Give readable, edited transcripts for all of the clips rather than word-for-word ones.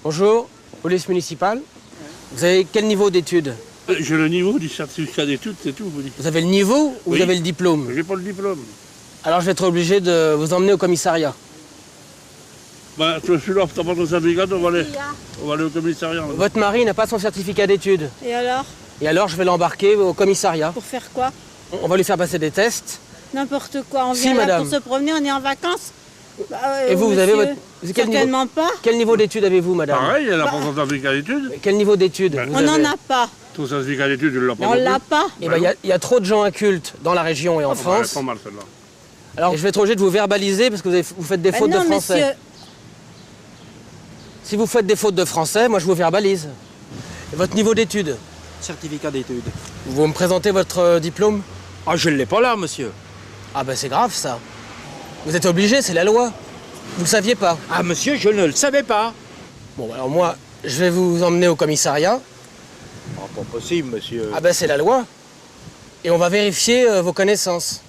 Bonjour, police municipale. Vous avez quel niveau d'études? J'ai le niveau du certificat d'études, c'est tout, vous dites. Vous avez le niveau ou vous avez le diplôme? J'ai pas le diplôme. Alors je vais être obligé de vous emmener au commissariat. Bah, je suis là, t'as pas ton certificat, on va aller au commissariat. Votre mari n'a pas son certificat d'études. Et alors? Et alors je vais l'embarquer au commissariat. Pour faire quoi? On va lui faire passer des tests. N'importe quoi, on Si, vient là madame. pour se promener, on est en vacances. Et vous, vous avez votre... Certainement pas. Quel niveau d'études avez-vous, madame? Pareil, elle n'a pas son certificat d'études. Quel niveau d'études vous On n'en avez? a pas. Ton certificat d'études, je ne l'ai pas. On l'a pas. Eh ben, il y a trop de gens incultes dans la région et en Elle France. est pas mal celle-là. Alors je vais être obligé de vous verbaliser parce que vous faites des fautes non, de français. monsieur. Si vous faites des fautes de français, moi je vous verbalise. Et votre niveau d'études? Certificat d'études. Vous me présentez votre diplôme? Ah, je ne l'ai pas là, monsieur. Ah ben c'est grave ça. Vous êtes obligé, c'est la loi. Vous le saviez pas? Ah, monsieur, je ne le savais pas. Bon alors moi, je vais vous emmener au commissariat. Ah, pas possible, monsieur. Ah ben c'est la loi. Et on va vérifier vos connaissances.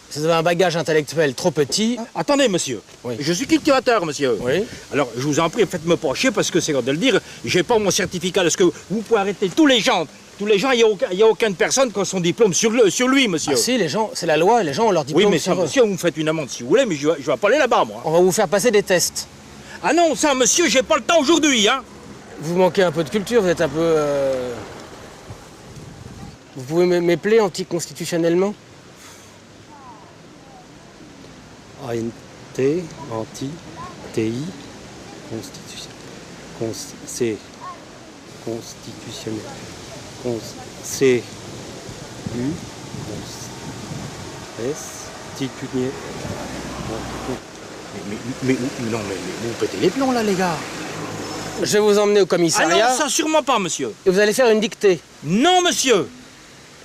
Si vous avez un bagage intellectuel trop petit... Attendez, monsieur. Oui. Je suis cultivateur, monsieur. Oui. Alors, je vous en prie, faites-me pas chier parce que c'est de le dire. J'ai pas mon certificat. Est-ce que vous pouvez arrêter tous les gens? Tous les gens, il n'y a aucune personne qui a son diplôme sur lui, monsieur. Ah si, les gens, c'est la loi, les gens ont leur diplôme Oui, mais ça, sur eux. monsieur, vous me faites une amende si vous voulez, mais je vais pas aller là-bas, moi. On va vous faire passer des tests. Ah non, ça, monsieur, j'ai pas le temps aujourd'hui, hein. Vous manquez un peu de culture, vous êtes un peu... Vous pouvez m'épeler anticonstitutionnellement? ANT, anti, TI, constitution, c'est constitutionnel, C, U, S, titunier. Mais non, mais vous pétez les plombs, là, les gars. Je vais vous emmener au Ah commissariat non, ça, sûrement pas, monsieur. et vous allez faire une dictée. Non, monsieur.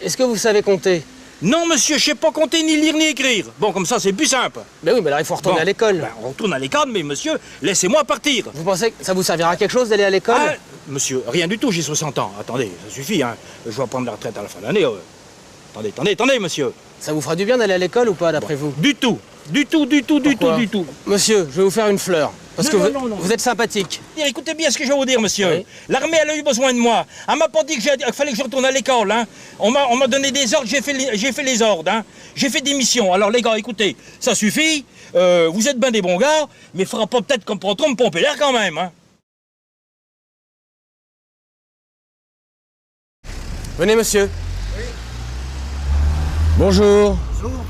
Est-ce que vous savez compter? Non, monsieur, je sais pas compter, ni lire, ni écrire. Bon, comme ça, c'est plus simple. Ben oui, mais alors il faut retourner Bon. à l'école. Ben, on retourne à l'école, mais monsieur, laissez-moi partir. Vous pensez que ça vous servira à quelque chose d'aller à l'école? Ah, monsieur, rien du tout, j'ai 60 ans. Attendez, ça suffit, hein. Je vais prendre la retraite à la fin de l'année. Attendez, monsieur. Ça vous fera du bien d'aller à l'école ou pas, d'après vous? Du tout. Pourquoi? Du tout. Monsieur, je vais vous faire une fleur. Parce Non, que non, non. vous êtes sympathique. Écoutez bien ce que je vais vous dire, monsieur. Oui. L'armée, elle a eu besoin de moi. Elle m'a pas dit qu'il fallait que je retourne à l'école, hein. On m'a donné des ordres, j'ai fait les ordres, hein. J'ai fait des missions. Alors, les gars, écoutez, ça suffit. Vous êtes bien des bons gars, mais il faudra pas peut-être comme pour trop me pomper l'air quand même, hein. Venez, monsieur. Oui. Bonjour.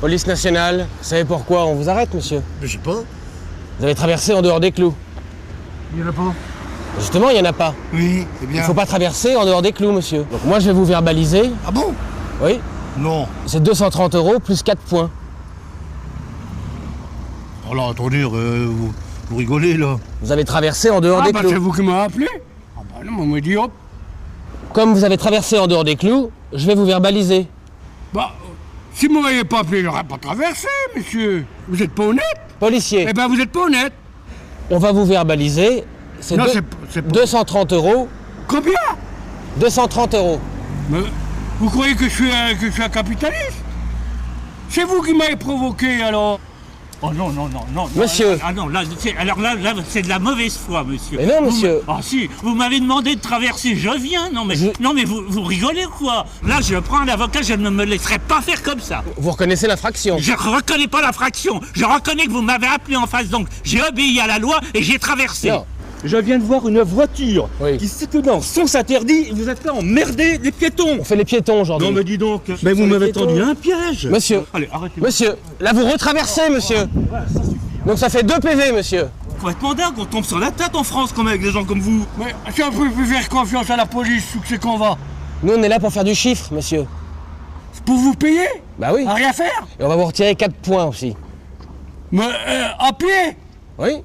Police nationale. Vous savez pourquoi on vous arrête, monsieur? Je sais pas. Vous avez traversé en dehors des clous. Il y en a pas. Justement, il n'y en a pas. Oui, c'est Il bien. ne faut pas traverser en dehors des clous, monsieur. Donc moi, je vais vous verbaliser. Ah bon? Oui. Non. C'est 230 € plus 4 points. Alors attendez, vous rigolez là. Vous avez traversé en dehors Ah des bah clous. c'est vous qui m'avez appelé? Ah bah non, moi m'a dit hop. Comme vous avez traversé en dehors des clous, je vais vous verbaliser. Bah, si vous m'aviez pas appelé, j'aurais pas traversé, monsieur. Vous êtes pas honnête? Policier, Eh ben vous êtes pas honnête. on va vous verbaliser. C'est Non, deux- c'est pas... 230 €. Combien? 230 €. Mais vous croyez que je suis un capitaliste? C'est vous qui m'avez provoqué alors. Oh non, non, non, non. Monsieur. Ah non, là, c'est de la mauvaise foi, monsieur. Mais non, monsieur. Ah si, vous m'avez demandé de traverser, je viens. Non mais vous rigolez ou quoi? Là, je prends un avocat, je ne me laisserai pas faire comme ça. Vous reconnaissez l'infraction. Je reconnais pas l'infraction. Je reconnais que vous m'avez appelé en face, donc j'ai obéi à la loi et j'ai traversé. Non. Je viens de voir une voiture Oui. qui circule dans sens interdit et vous êtes là emmerder les piétons. On fait les piétons aujourd'hui. Non mais dis donc, mais vous les m'avez piétons. tendu un piège. Monsieur, Allez, arrêtez. monsieur, là vous retraversez, monsieur. Donc ça fait 2 PV, monsieur. Complètement dingue, on tombe sur la tête en France comme avec des gens comme vous. Mais si on peut plus faire confiance à la police, où c'est qu'on va? Nous on est là pour faire du chiffre, monsieur. C'est pour vous payer? Bah oui. À rien faire? Et on va vous retirer 4 points aussi. Mais à pied? Oui.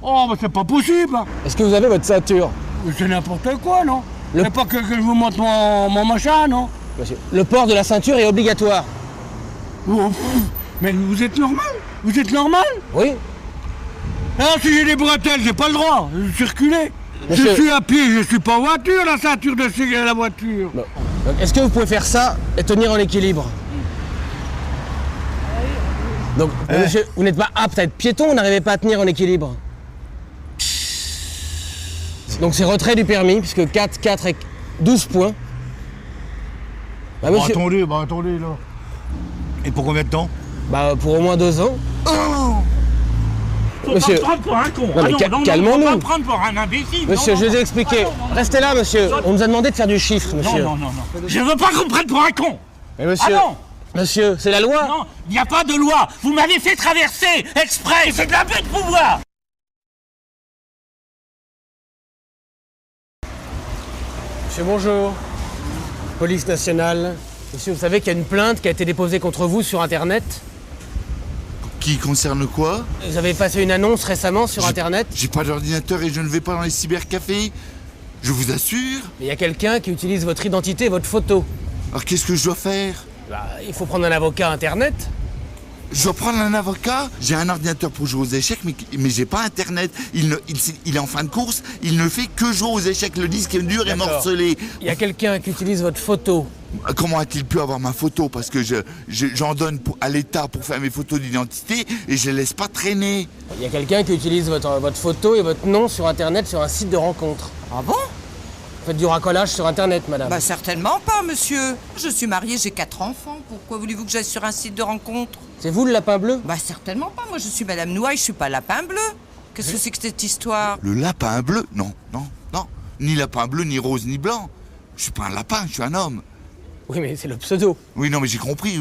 Oh, mais c'est pas possible. Est-ce que vous avez votre ceinture? C'est n'importe quoi, non? Le- C'est pas que je vous montre mon machin, non? Monsieur, le port de la ceinture est obligatoire. Oh, pff, mais vous êtes normal? Vous êtes normal? Oui. Alors si j'ai des bretelles, j'ai pas le droit de circuler. Monsieur- Je suis à pied, je suis pas en voiture, la ceinture de sécurité la voiture. Bon. Donc, est-ce que vous pouvez faire ça et tenir en équilibre? Donc, monsieur, vous n'êtes pas apte à être piéton, vous n'arrivez pas à tenir en équilibre. Donc c'est retrait du permis, puisque 4, 4 et 12 points. Bah, monsieur, attendez, là. Et pour combien de temps? bah, pour au moins 2 ans. Faut Monsieur. pas me prendre pour un con. Non, mais calmons-nous. Faut pas me prendre pour un imbécile. Monsieur, Non, je non, vous ai expliqué. Restez là, monsieur. On nous a demandé de faire du chiffre, monsieur. non. Je veux pas qu'on me prenne pour un con. Mais monsieur, Ah non. monsieur, c'est la loi. Non, il n'y a pas de loi. Vous m'avez fait traverser exprès. C'est de l'abus de pouvoir. Monsieur, bonjour. Police nationale. Monsieur, vous savez qu'il y a une plainte qui a été déposée contre vous sur Internet? Qui concerne quoi? Vous avez passé une annonce récemment sur Internet? J'ai pas d'ordinateur et je ne vais pas dans les cybercafés. Je vous assure. Il y a quelqu'un qui utilise votre identité et votre photo. Alors qu'est-ce que je dois faire? Bah, il faut prendre un avocat Internet. Je dois prendre un avocat? J'ai un ordinateur pour jouer aux échecs, mais j'ai pas Internet. Il est en fin de course, il ne fait que jouer aux échecs. Le disque est dur et D'accord. morcelé. Il y a quelqu'un qui utilise votre photo. Comment a-t-il pu avoir ma photo? Parce que j'en donne à l'État pour faire mes photos d'identité et je les laisse pas traîner. Il y a quelqu'un qui utilise votre photo et votre nom sur Internet sur un site de rencontre. Ah bon? Vous faites du racolage sur Internet, madame. Bah certainement pas, monsieur. Je suis mariée, j'ai 4 enfants. Pourquoi voulez-vous que j'aille sur un site de rencontre? C'est vous le lapin bleu? Bah certainement pas. Moi, je suis Madame Nouaille, je suis pas Lapin Bleu. Qu'est-ce que c'est que cette histoire? Le lapin bleu? Non. Ni lapin bleu, ni rose, ni blanc. Je suis pas un lapin, je suis un homme. Oui, mais c'est le pseudo. Oui, non, mais j'ai compris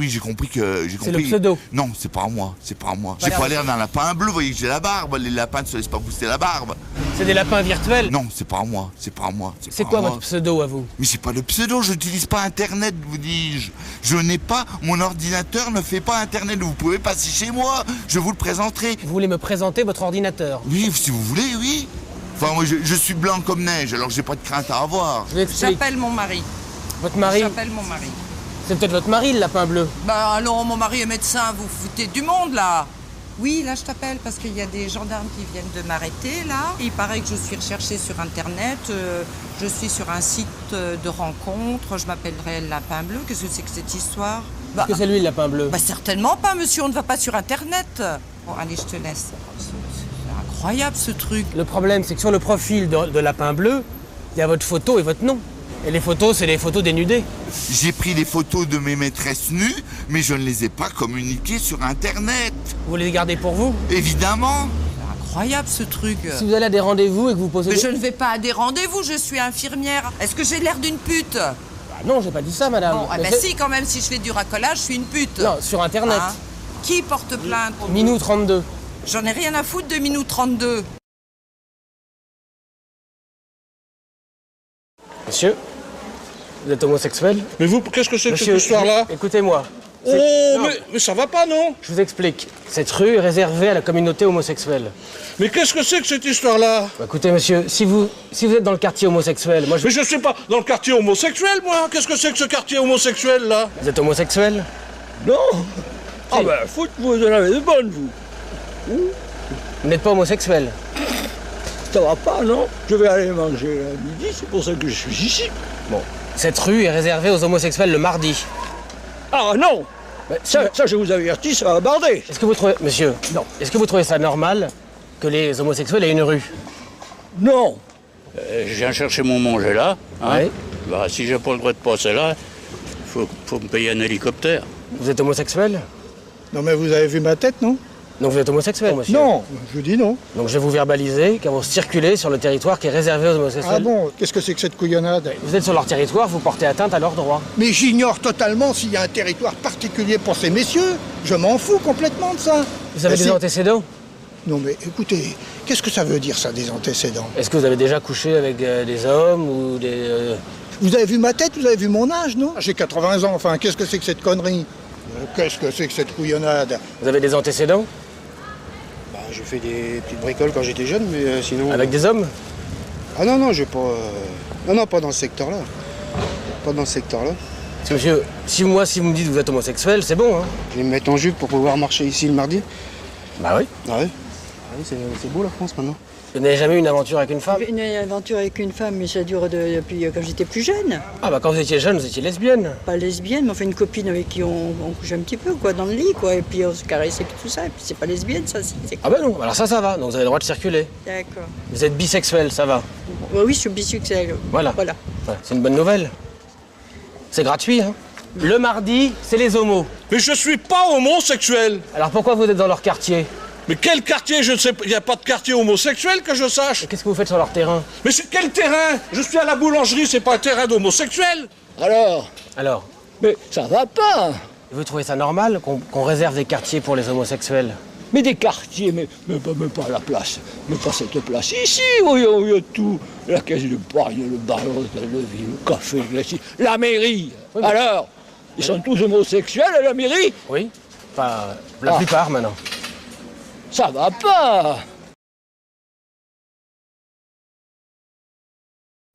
que... C'est le pseudo. Non, c'est pas moi. J'ai pas l'air d'un lapin bleu, vous voyez que j'ai la barbe. Les lapins ne se laissent pas pousser la barbe. C'est des lapins virtuels? Non, c'est pas moi. C'est quoi votre pseudo à vous? Mais c'est pas le pseudo, je n'utilise pas Internet, vous dis-je. Je n'ai pas... Mon ordinateur ne fait pas Internet. Vous pouvez passer chez moi, je vous le présenterai. Vous voulez me présenter votre ordinateur? Oui, si vous voulez, oui. Enfin, moi, je suis blanc comme neige, alors j'ai pas de crainte à avoir. Je vous explique. J'appelle mon mari. Votre mari? J'appelle mon mari. C'est peut-être votre mari, le lapin bleu. Bah alors, mon mari est médecin, vous foutez du monde, là. Oui, là, je t'appelle parce qu'il y a des gendarmes qui viennent de m'arrêter, là. Il paraît que je suis recherchée sur Internet. Je suis sur un site de rencontre. Je m'appellerai Lapin Bleu. Qu'est-ce que c'est que cette histoire? Est-ce que c'est lui, le lapin bleu? Bah certainement pas, monsieur. On ne va pas sur Internet. Bon, allez, je te laisse. C'est incroyable, ce truc. Le problème, c'est que sur le profil de lapin bleu, il y a votre photo et votre nom. Et les photos, c'est les photos dénudées. J'ai pris des photos de mes maîtresses nues, mais je ne les ai pas communiquées sur Internet. Vous les gardez pour vous? Évidemment. C'est incroyable, ce truc. Si vous allez à des rendez-vous et que vous posez... Mais je ne vais pas à des rendez-vous, je suis infirmière. Est-ce que j'ai l'air d'une pute? Bah non, j'ai pas dit ça, madame. Bon, Mais ben si, quand même, si je fais du racolage, je suis une pute. Non, sur Internet. Hein? Qui porte plainte? Minou 32. J'en ai rien à foutre de Minou 32. Monsieur, vous êtes homosexuel? Mais vous, qu'est-ce que c'est que cette Monsieur, histoire-là? écoutez-moi. Oh, Non. mais ça va pas, non? Je vous explique. Cette rue est réservée à la communauté homosexuelle. Mais qu'est-ce que c'est que cette histoire-là? Bah, écoutez, monsieur, si vous êtes dans le quartier homosexuel, moi je... Mais je suis pas dans le quartier homosexuel, moi. Qu'est-ce que c'est que ce quartier homosexuel, là? Vous êtes homosexuel? Non. Ah ben, foute-vous de la bonne, vous. Vous n'êtes pas homosexuel? Ça va pas, non? Je vais aller manger à midi, c'est pour ça que je suis ici. Bon. Cette rue est réservée aux homosexuels le mardi. Ah non! Bah, Ça, je vous avertis, ça va barder. Est-ce que vous trouvez... Monsieur, Non. Est-ce que vous trouvez ça normal que les homosexuels aient une rue? Non. Je viens chercher mon manger là. Hein. Ouais. Bah, si j'ai pas le droit de passer là, faut me payer un hélicoptère. Vous êtes homosexuel? Non mais vous avez vu ma tête, non? Donc vous êtes homosexuel, monsieur? Non, je dis non. Donc je vais vous verbaliser quand vous circulez sur le territoire qui est réservé aux homosexuels. Ah bon, qu'est-ce que c'est que cette couillonnade? Vous êtes sur leur territoire, vous portez atteinte à leurs droits. Mais j'ignore totalement s'il y a un territoire particulier pour ces messieurs. Je m'en fous complètement de ça. Vous avez Mais des c'est- antécédents? Non mais écoutez, qu'est-ce que ça veut dire ça, des antécédents? Est-ce que vous avez déjà couché avec des hommes ou des... Vous avez vu ma tête, vous avez vu mon âge, non? J'ai 80 ans, enfin, qu'est-ce que c'est que cette connerie? Qu'est-ce que c'est que cette couillonnade? Vous avez des antécédents? Bah, j'ai fait des petites bricoles quand j'étais jeune, mais sinon... Avec des hommes? Ah non, non, j'ai pas... Non, pas dans ce secteur-là. Pas dans ce secteur-là. Parce que monsieur, si vous me dites que vous êtes homosexuel, c'est bon, hein? Je vais me mettre en jupe pour pouvoir marcher ici le mardi. Bah oui. Ah ouais? Ah oui, c'est beau la France maintenant. Vous n'avez jamais eu une aventure avec une femme? Une aventure avec une femme, mais ça dure depuis quand j'étais plus jeune. Ah bah quand vous étiez jeune, vous étiez lesbienne. Pas lesbienne, mais enfin une copine avec qui on couche un petit peu, quoi, dans le lit, quoi. Et puis on se caressait et tout ça. Et puis c'est pas lesbienne, ça, si. Ah bah non, alors ça va. Donc vous avez le droit de circuler. D'accord. Vous êtes bisexuel, ça va. Oui, je suis bisexuelle. Voilà. C'est une bonne nouvelle. C'est gratuit, hein. Le mardi, c'est les homos. Mais je suis pas homosexuel. Alors pourquoi vous êtes dans leur quartier? Mais quel quartier? Je ne sais pas. Il n'y a pas de quartier homosexuel que je sache. Qu'est-ce que vous faites sur leur terrain? Mais c'est quel terrain? Je suis à la boulangerie, c'est pas un terrain d'homosexuel. Alors Mais ça va pas. Vous trouvez ça normal qu'on réserve des quartiers pour les homosexuels? Mais des quartiers, mais pas la place. Mais pas cette place. Ici, il y a tout. La caisse de paille, le bar, le café, le glacis, la mairie. Oui, mais... Alors, ils sont tous homosexuels à la mairie? Oui. Enfin, la plupart maintenant. Ça va pas.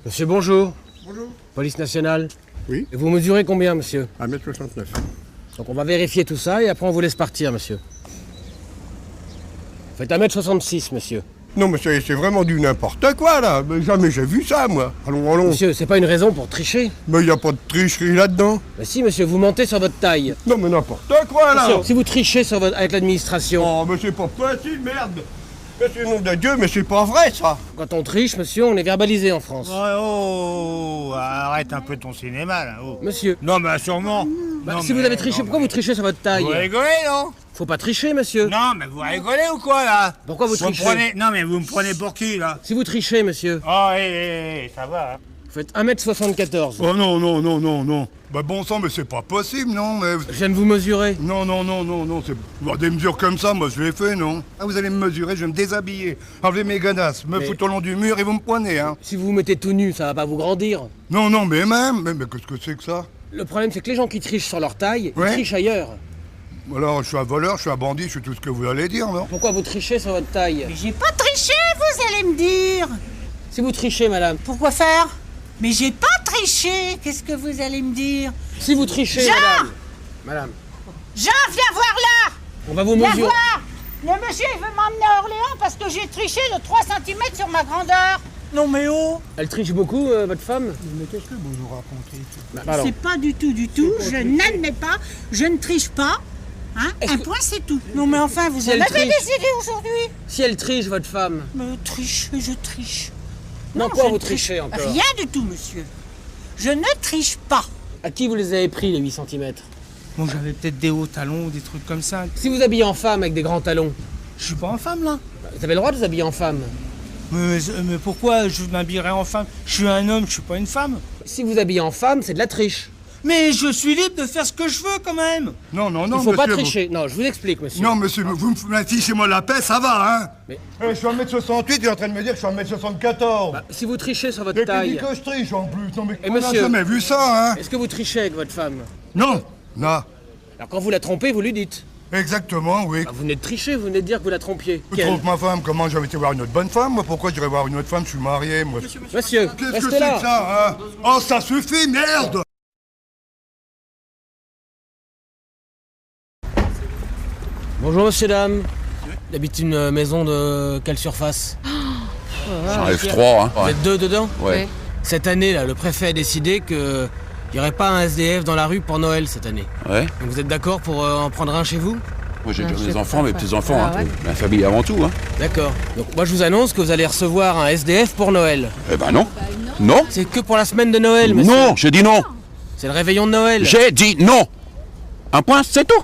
Monsieur, bonjour. Bonjour. Police nationale. Oui. Et vous mesurez combien, monsieur? 1m69. Donc on va vérifier tout ça et après on vous laisse partir, monsieur. Vous faites 1m66, monsieur. Non, mais c'est vraiment du n'importe quoi, là. Mais jamais j'ai vu ça, moi. Allons. Monsieur, c'est pas une raison pour tricher. Mais il n'y a pas de tricherie là-dedans. Mais si, monsieur, vous mentez sur votre taille. Non, mais n'importe quoi, là. Monsieur, si vous trichez avec l'administration... Oh, mais c'est pas possible, merde. Mais c'est le nom de Dieu, mais c'est pas vrai, ça. Quand on triche, monsieur, on est verbalisé en France. Oh, arrête un peu ton cinéma, là. Oh. Monsieur. Non, mais sûrement. Non, si vous avez triché, pourquoi vous trichez sur votre taille? Vous rigolez, non? Faut pas tricher, monsieur. Non, mais vous rigolez ou quoi, là? Pourquoi vous trichez? Non, mais vous me prenez pour qui, là? Si vous trichez, monsieur. Oh, ça va. Hein. Vous faites 1m74. Oh non. Bah bon sang, mais c'est pas possible, non, mais... Je viens de vous mesurer. Non, c'est... Des mesures comme ça, moi, je l'ai fait, non? Ah, vous allez me mesurer, je vais me déshabiller, enlever mes gadasses, me foutre au long du mur et vous me poignez, hein. Si vous vous mettez tout nu, ça va pas vous grandir. Non, mais qu'est-ce que c'est que ça? Le problème, c'est que les gens qui trichent sur leur taille, ouais, ils trichent ailleurs. Alors, je suis un voleur, je suis un bandit, je suis tout ce que vous allez dire, non? Pourquoi vous trichez sur votre taille? Mais j'ai pas triché, vous allez me dire. Si vous trichez, madame. Pourquoi faire? Mais j'ai pas triché, qu'est-ce que vous allez me dire? Si vous trichez, Jean! Madame. Jean, viens voir là! On va vous viens mesurer. Voir. Le monsieur, il veut m'emmener à Orléans parce que j'ai triché de 3 cm sur ma grandeur. Non mais oh! Elle triche beaucoup, votre femme? Mais qu'est-ce que vous nous racontez? C'est pas du tout, je n'admets pas, je ne triche pas. Hein? Un point, c'est tout. Non mais enfin, vous en avez décidé aujourd'hui. Si elle triche, votre femme? Mais je triche. Non, quoi vous trichez encore? Rien du tout, monsieur. Je ne triche pas. À qui vous les avez pris, les 8 cm? Bon, j'avais peut-être des hauts talons ou des trucs comme ça. Si vous habillez en femme avec des grands talons? Je suis pas en femme, là. Vous avez le droit de vous habiller en femme. Mais pourquoi je m'habillerais en femme? Je suis un homme, je suis pas une femme. Si vous habillez en femme, c'est de la triche. Mais je suis libre de faire ce que je veux, quand même. Non, il faut monsieur, pas tricher. Non, je vous explique, monsieur. Non, monsieur, vous me fichez-moi la paix, ça va, hein? Mais... je suis 1m68, il est en train de me dire que je suis 1m74. Bah, si vous trichez sur votre taille... Et puis que je triche, en plus. Non, mais et on monsieur, n'a jamais vu ça, hein? Est-ce que vous trichez avec votre femme? Non. Alors quand vous la trompez, vous lui dites? Exactement, oui. Bah, vous venez de tricher, vous venez de dire que vous la trompiez. Je trouve ma femme, comment j'avais été voir une autre bonne femme? Moi, pourquoi j'irais voir une autre femme? Je suis marié, moi. Monsieur, qu'est-ce que c'est que ça, hein? Oh, ça suffit, merde! Bonjour, monsieur, dame. Il habite une maison de quelle surface? J'en F3, hein. Vous êtes 2 dedans? Ouais. Cette année, là, le préfet a décidé qu'il n'y aurait pas un SDF dans la rue pour Noël cette année. Ouais. Donc vous êtes d'accord pour en prendre un chez vous? Moi j'ai déjà mes enfants, mes petits-enfants, hein. La famille avant tout, hein. D'accord. Donc moi je vous annonce que vous allez recevoir un SDF pour Noël. Eh ben non. Non. C'est que pour la semaine de Noël, monsieur. Non, j'ai dit non. C'est le réveillon de Noël. J'ai dit non. Un point, c'est tout.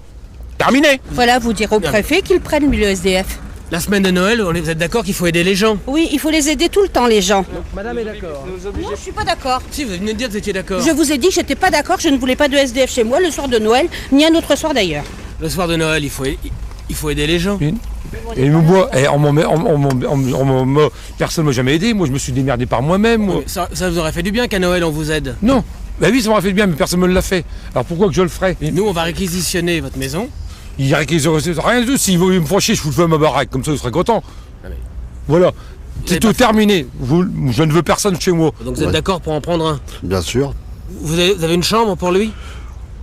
Terminé. Voilà, vous dire au préfet qu'il prenne le SDF. La semaine de Noël, vous êtes d'accord qu'il faut aider les gens? Oui, il faut les aider tout le temps, les gens. Donc, madame est d'accord. Non, je suis pas d'accord. Si, vous venez de dire que vous étiez d'accord. Je vous ai dit que j'étais pas d'accord, je ne voulais pas de SDF chez moi le soir de Noël, ni un autre soir d'ailleurs. Le soir de Noël, il faut aider les gens. Et moi, personne ne m'a jamais aidé, moi je me suis démerdé par moi-même. Oui, ça vous aurait fait du bien qu'à Noël on vous aide? Non, bah oui ça m'aurait fait du bien, mais personne ne me l'a fait. Alors pourquoi que je le ferais? Nous on va réquisitionner votre maison. Il réquisitionne rien du tout, s'il veut me faire chier, je vous le fais à ma baraque, comme ça je serais content. Ah, mais... Voilà, c'est tout terminé, je ne veux personne chez moi. Donc vous êtes d'accord pour en prendre un? Bien sûr. Vous avez une chambre pour lui?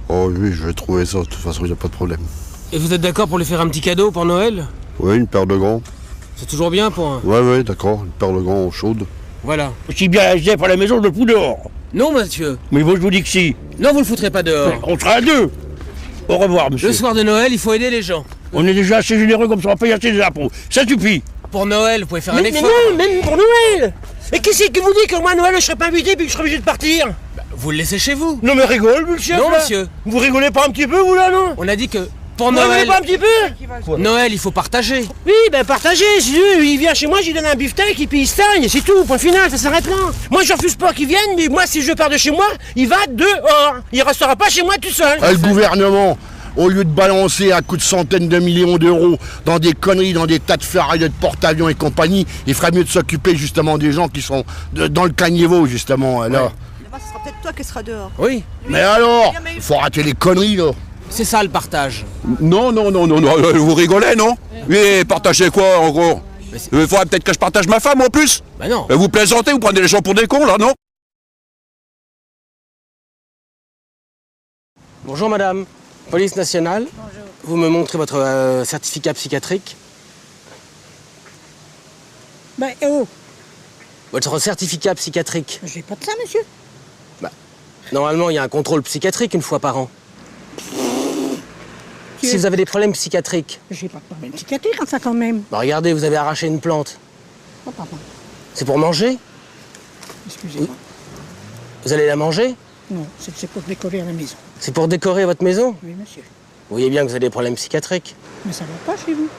Oh oui, je vais trouver ça, de toute façon il n'y a pas de problème. Et vous êtes d'accord pour lui faire un petit cadeau pour Noël? Oui, une paire de gants. C'est toujours bien pour un... Ouais, d'accord, une perle grand chaude. Voilà. Si bien SDF à la maison, je le fous dehors. Non, monsieur. Mais moi, je vous dis que si. Non, vous le foutrez pas dehors. On sera à deux. Au revoir, monsieur. Le soir de Noël, il faut aider les gens. On est déjà assez généreux comme ça, on paye assez des impôts. Ça suffit. Pour Noël, vous pouvez faire un Mais effort. non, même pour Noël. Et qui c'est qui vous dit que moi, Noël, je serai pas invité puis que je serai obligé de partir? Vous le laissez chez vous. Non mais rigole, monsieur. Non, monsieur. Vous rigolez pas un petit peu, vous, là, non? On a dit que pour Vous Noël... rigolez pas un petit peu? Noël, il faut partager. Oui, ben partagez, si il vient chez moi, je lui donne un beefsteak et puis il stagne, c'est tout, point final, ça s'arrête là. Moi je refuse pas qu'il vienne, mais moi si je pars de chez moi, il va dehors. Il restera pas chez moi tout seul. Le gouvernement, au lieu de balancer à coups de centaines de millions d'euros dans des conneries, dans des tas de ferrailles, de porte-avions et compagnie, il ferait mieux de s'occuper justement des gens qui sont dans le caniveau, justement, là. Ouais. Ce sera peut-être toi qui seras dehors. Oui. Mais alors, faut arrêter les conneries, là. C'est ça le partage. Non, vous rigolez, non? Oui, partagez quoi, en gros? Il faudrait peut-être que je partage ma femme, en plus? Bah non. Vous plaisantez, vous prenez les gens pour des cons, là, non? Bonjour madame, police nationale. Bonjour. Vous me montrez votre certificat psychiatrique. Ben, oh, Votre certificat psychiatrique. j'ai pas de ça, monsieur. Normalement, il y a un contrôle psychiatrique une fois par an. Si vous avez des problèmes psychiatriques. J'ai pas de problème psychiatrique, enfin, quand même. Bah regardez, vous avez arraché une plante. Oh, pardon. C'est pour manger? Excusez-moi. Vous allez la manger? Non, c'est pour décorer à la maison. C'est pour décorer votre maison? Oui, monsieur. Vous voyez bien que vous avez des problèmes psychiatriques. Mais ça va pas chez vous.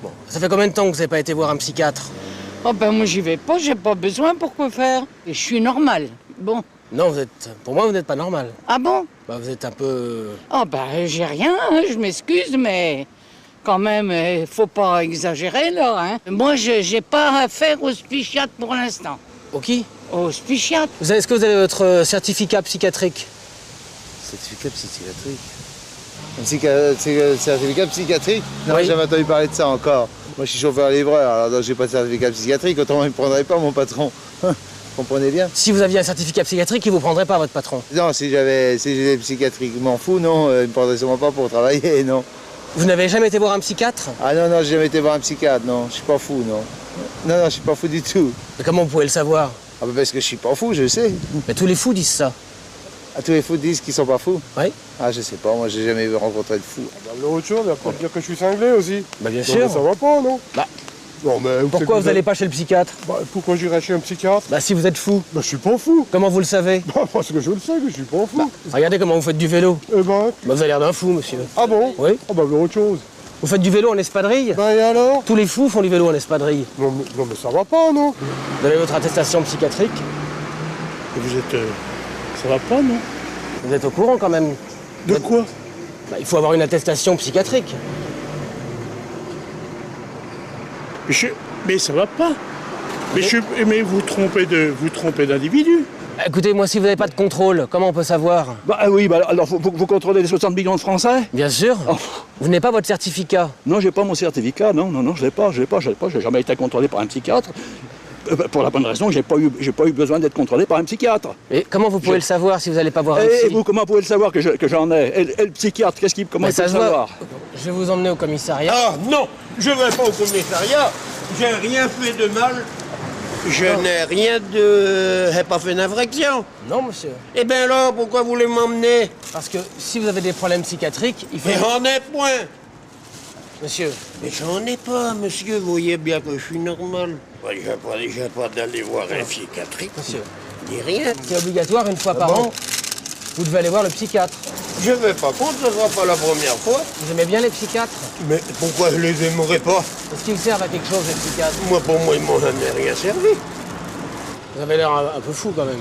Bon, ça fait combien de temps que vous n'avez pas été voir un psychiatre? Oh ben moi j'y vais pas, j'ai pas besoin, pourquoi faire? Et je suis normale. Bon. Non, pour moi, vous n'êtes pas normal. Ah bon? Bah, vous êtes un peu... Oh ben j'ai rien, hein, je m'excuse, mais quand même, faut pas exagérer là. Hein. Moi j'ai pas affaire au psychiatre pour l'instant. Au qui? Au psychiatre. Est-ce que vous avez votre certificat psychiatrique? Certificat psychiatrique? Certificat psychiatrique? Non, Oui. j'ai jamais entendu parler de ça encore. Moi, je suis chauffeur-livreur, alors j'ai pas de certificat psychiatrique, autrement il me prendrait pas, mon patron. Comprenez bien? Si vous aviez un certificat psychiatrique, il vous prendrait pas, votre patron. Non, si j'étais psychiatriquement fou, non, il me prendrait sûrement pas pour travailler, non. Vous n'avez jamais été voir un psychiatre? Ah non, j'ai jamais été voir un psychiatre, non, je suis pas fou, non. Non, je suis pas fou du tout. Mais comment vous pouvez le savoir? Ah bah parce que je suis pas fou, je sais. Mais tous les fous disent ça. Ah, tous les fous disent qu'ils sont pas fous? Oui. Ah, je sais pas, moi j'ai jamais rencontré de fou. L'autre chose, il va pas dire que je suis cinglé aussi. Bah bien Non, sûr. mais ça va pas, non? Bah, non, mais pourquoi vous n'allez pas chez le psychiatre? Bah, pourquoi j'irais chez un psychiatre? Bah si vous êtes fou. Bah je suis pas fou. Comment vous le savez? Bah parce que je le sais que je suis pas fou. Regardez comment vous faites du vélo. Eh ben... Bah vous avez l'air d'un fou, monsieur. Ah bon? Oui. Ah bah autre chose. Vous faites du vélo en espadrille? Bah et alors? Tous les fous font du vélo en espadrille. Non mais ça va pas, non? Vous avez votre attestation psychiatrique? Et vous êtes... ça va pas, non? Vous êtes au courant quand même? De quoi? Bah, il faut avoir une attestation psychiatrique. Mais ça va pas. Mais vous trompez d'individu. Bah, écoutez, moi si vous n'avez pas de contrôle, comment on peut savoir? Bah oui, bah alors vous contrôlez les 60 millions de Français? Bien sûr. Oh. Vous n'avez pas votre certificat? Non, j'ai pas mon certificat, non, je l'ai pas, j'ai jamais été contrôlé par un psychiatre. Pour la bonne raison que j'ai pas eu besoin d'être contrôlé par un psychiatre. Et comment vous pouvez le savoir si vous n'allez pas voir un psy? Et vous, comment pouvez le savoir que j'en ai? Et le psychiatre, comment il peut le savoir? Je vais vous emmener au commissariat. Ah non, je vais pas au commissariat. J'ai rien fait de mal. Je n'ai rien de... J'ai pas fait d'infraction. Non, monsieur. Eh bien alors, pourquoi vous voulez m'emmener? Parce que si vous avez des problèmes psychiatriques, il faut... Mais j'en ai point. Monsieur. Mais j'en ai pas, monsieur. Vous voyez bien que je suis normal. J'ai pas d'aller voir un psychiatrique. Monsieur. Ni rien. C'est obligatoire, une fois par an, vous devez aller voir le psychiatre. Je vais pas contre, ce sera pas la première fois. Vous aimez bien les psychiatres? Mais pourquoi je les aimerais pas? Est-ce qu'ils servent à quelque chose, les psychiatres? Moi, pour moi, ils m'ont jamais rien servi. Vous avez l'air un peu fou, quand même.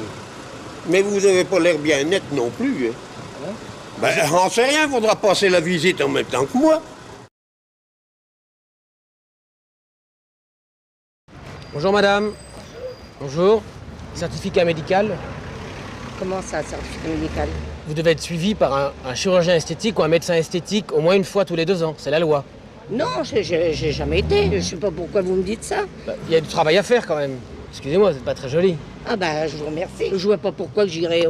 Mais vous avez pas l'air bien net non plus. Hein? Ben, j'en sais rien, faudra passer la visite en même temps que moi. Bonjour, madame. Bonjour. Certificat médical. Comment ça, certificat médical? Vous devez être suivi par un chirurgien esthétique ou un médecin esthétique au moins une fois tous les 2 ans. C'est la loi. Non, j'ai jamais été. Je sais pas pourquoi vous me dites ça. Il y a du travail à faire, quand même. Excusez-moi, vous n'êtes pas très joli. Ah ben, je vous remercie. Je vois pas pourquoi j'irai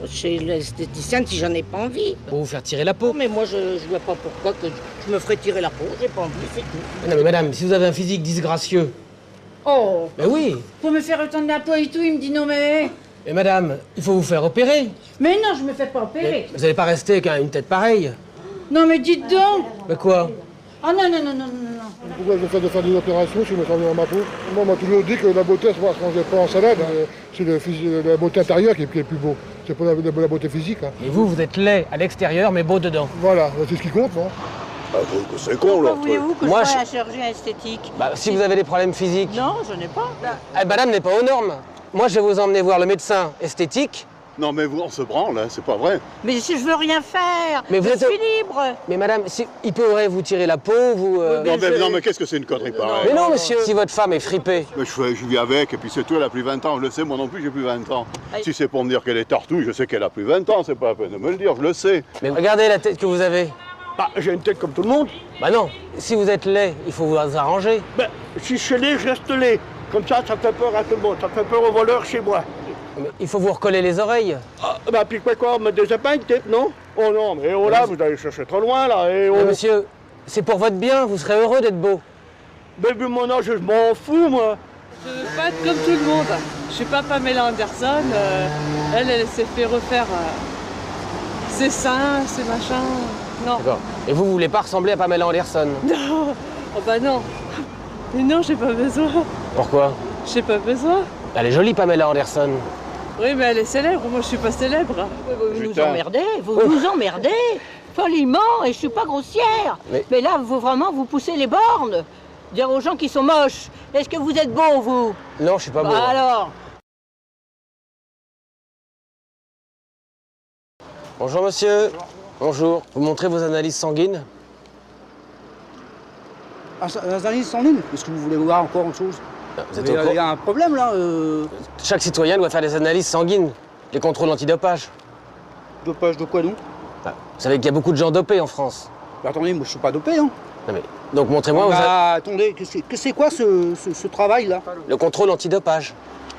chez l'esthéticienne si j'en ai pas envie. Pour vous faire tirer la peau. Mais moi, je vois pas pourquoi que je me ferais tirer la peau. J'ai pas envie, c'est tout. Non mais madame, si vous avez un physique disgracieux... Oh. Mais oui. Pour me faire retendre la peau et tout, il me dit non mais... Mais madame, il faut vous faire opérer. Mais non, je me fais pas opérer. Mais vous n'allez pas rester avec une tête pareille. Non mais dites donc. Mais quoi? Oh non, non, non, non, non. Pourquoi je fais de faire des opérations si je me sens bien à ma peau? Moi, on m'a toujours dit que la beauté, c'est pas se manger pas en salade. C'est la beauté intérieure qui est plus beau. C'est pas la beauté physique. Hein. Et vous êtes laid à l'extérieur, mais beau dedans. Voilà, c'est ce qui compte, non? Ah, c'est con, là. Pourquoi voulez-vous que Moi, je fasse un chirurgien esthétique? Bah, si vous avez des problèmes physiques... Non, je n'ai pas. Madame n'est pas aux normes. Moi, je vais vous emmener voir le médecin esthétique. Non, mais vous, on se branle, hein, c'est pas vrai. Mais si je veux rien faire, Mais vous je êtes... suis libre. Mais madame, il pourrait vous tirer la peau, vous... Non, mais qu'est-ce que c'est une connerie pareille? Mais non, monsieur, si votre femme est fripée... Mais je vis avec, et puis c'est tout, elle a plus 20 ans, je le sais, moi non plus j'ai plus 20 ans. Si c'est pour me dire qu'elle est tartouille, je sais qu'elle a plus 20 ans, c'est pas la peine de me le dire, je le sais. Mais regardez la tête que vous avez. Bah, j'ai une tête comme tout le monde. Bah non, si vous êtes laid, il faut vous arranger. Ben, si je suis laid, je reste laid. Comme ça fait peur à tout le monde. Ça fait peur aux voleurs chez moi. Mais il faut vous recoller les oreilles. Ah, bah, puis quoi, mettre des épingles, peut-être, non? Oh non, mais oh là, vous allez chercher trop loin, là. Et, oh. Mais monsieur, c'est pour votre bien, vous serez heureux d'être beau. Mais vu mon âge, je m'en fous, moi. Je veux pas être comme tout le monde. Je suis pas Pamela Anderson. Elle s'est fait refaire ses seins, ses machins. Non. D'accord. Et vous voulez pas ressembler à Pamela Anderson? Non. Oh bah non. Mais non, j'ai pas besoin. Pourquoi? J'ai pas besoin. Elle est jolie, Pamela Anderson. Oui, mais elle est célèbre. Moi, je suis pas célèbre. Vous nous emmerdez, vous nous emmerdez. Poliment, et je suis pas grossière. Mais là, vous vraiment, vous poussez les bornes. Dire aux gens qui sont moches, est-ce que vous êtes beau, vous? Non, je suis pas beau. Alors? Bonjour, monsieur. Bonjour. Vous montrez vos analyses sanguines? Analyses sanguines? Est-ce que vous voulez voir encore autre chose? Vous êtes au courant? Il y a un problème, là. Chaque citoyen doit faire des analyses sanguines. Les contrôles antidopage. Dopage de quoi, nous? Vous savez qu'il y a beaucoup de gens dopés en France. Bah, attendez, moi, je suis pas dopé, hein. Non mais, donc montrez-moi... Attendez, c'est quoi ce travail-là? Le contrôle antidopage.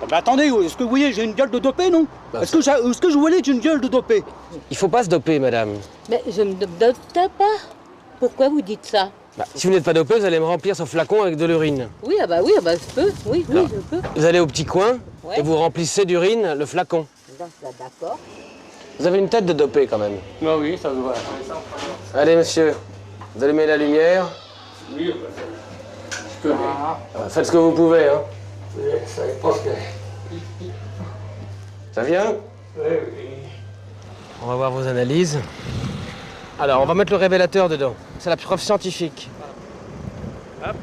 Bah, attendez, est-ce que vous voyez, j'ai une gueule de dopé, non? Est-ce que je voulais que j'ai une gueule de dopé? Il faut pas se doper, madame. Mais je me dope pas. Pourquoi vous dites ça? Bah, si vous n'êtes pas dopé, vous allez me remplir ce flacon avec de l'urine. Oui, ah bah je peux. Oui, je peux. Vous allez au petit coin et vous remplissez d'urine le flacon. D'accord. Vous avez une tête de dopé quand même. Bah oui, ça se voit. Allez, monsieur, vous allumez la lumière. Oui, je peux. Faites ce que vous pouvez, hein. Ça vient? Oui. On va voir vos analyses. Alors, on va mettre le révélateur dedans. C'est la preuve scientifique. Hop.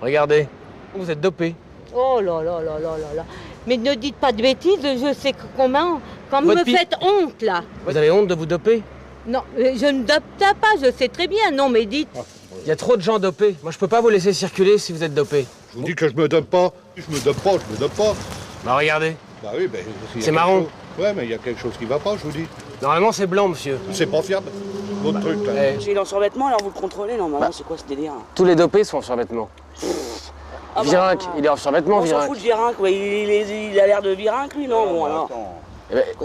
Regardez, vous êtes dopé. Oh là là là là là là. Mais ne dites pas de bêtises, je sais comment. Quand vous me faites honte, là. Vous avez honte de vous doper? Non, je ne dope pas, je sais très bien. Non, mais dites. Il y a trop de gens dopés. Moi, je peux pas vous laisser circuler si vous êtes dopé. Je vous dis que je me dope pas. Je me dope pas. Bah regardez. Bah oui, c'est marron. Ouais, mais il y a quelque chose qui va pas, je vous dis. Normalement, c'est blanc, monsieur. C'est pas fiable. Votre truc, là. Il est en survêtement, alors vous le contrôlez, normalement, c'est quoi ce délire? Tous les dopés sont en survêtement. Virinck, il est en survêtement, On s'en Virinck. fout de Virinck, ouais. Il a l'air de Virinck, lui, non? Bon, alors.